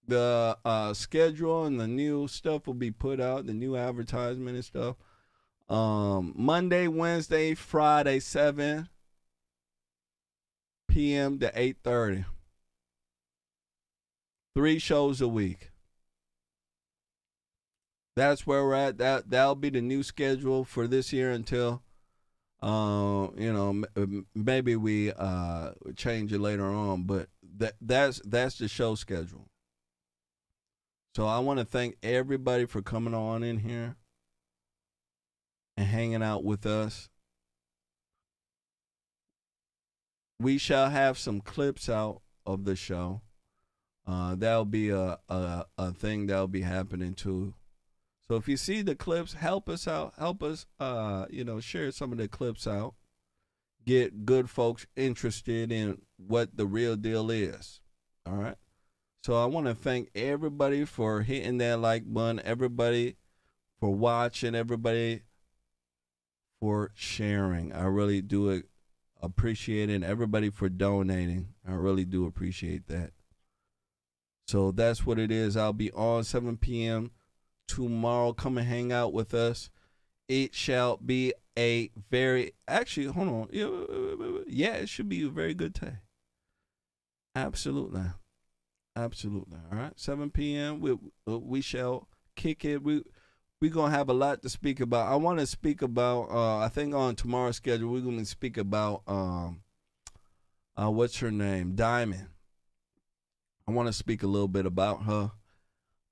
The schedule and the new stuff will be put out, the new advertisement and stuff. Monday, Wednesday, Friday, 7 p.m. to 8:30. 3 shows a week. That's where we're at. That'll be the new schedule for this year until, maybe we change it later on. But that's the show schedule. So I want to thank everybody for coming on in here and hanging out with us. We shall have some clips out of the show. That'll be a thing that'll be happening too. So if you see the clips, help us out. Help us, share some of the clips out. Get good folks interested in what the real deal is. All right. So I want to thank everybody for hitting that like button, everybody for watching, everybody for sharing. I really do appreciate it. And everybody for donating. I really do appreciate that. So that's what it is. I'll be on 7 p.m. tomorrow. Come and hang out with us. It shall be a very, actually, hold on. Yeah, it should be a very good day. Absolutely. Absolutely. All right. 7 p.m. We shall kick it. We're going to have a lot to speak about. I want to speak about, I think on tomorrow's schedule, we're going to speak about, what's her name? Diamond. I want to speak a little bit about her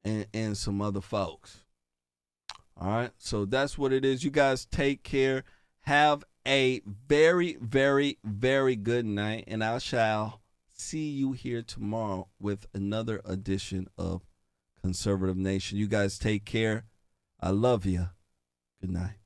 and some other folks. All right. So that's what it is. You guys take care. Have a very, very, very good night. And I shall see you here tomorrow with another edition of Conservative Nation. You guys take care. I love you. Good night.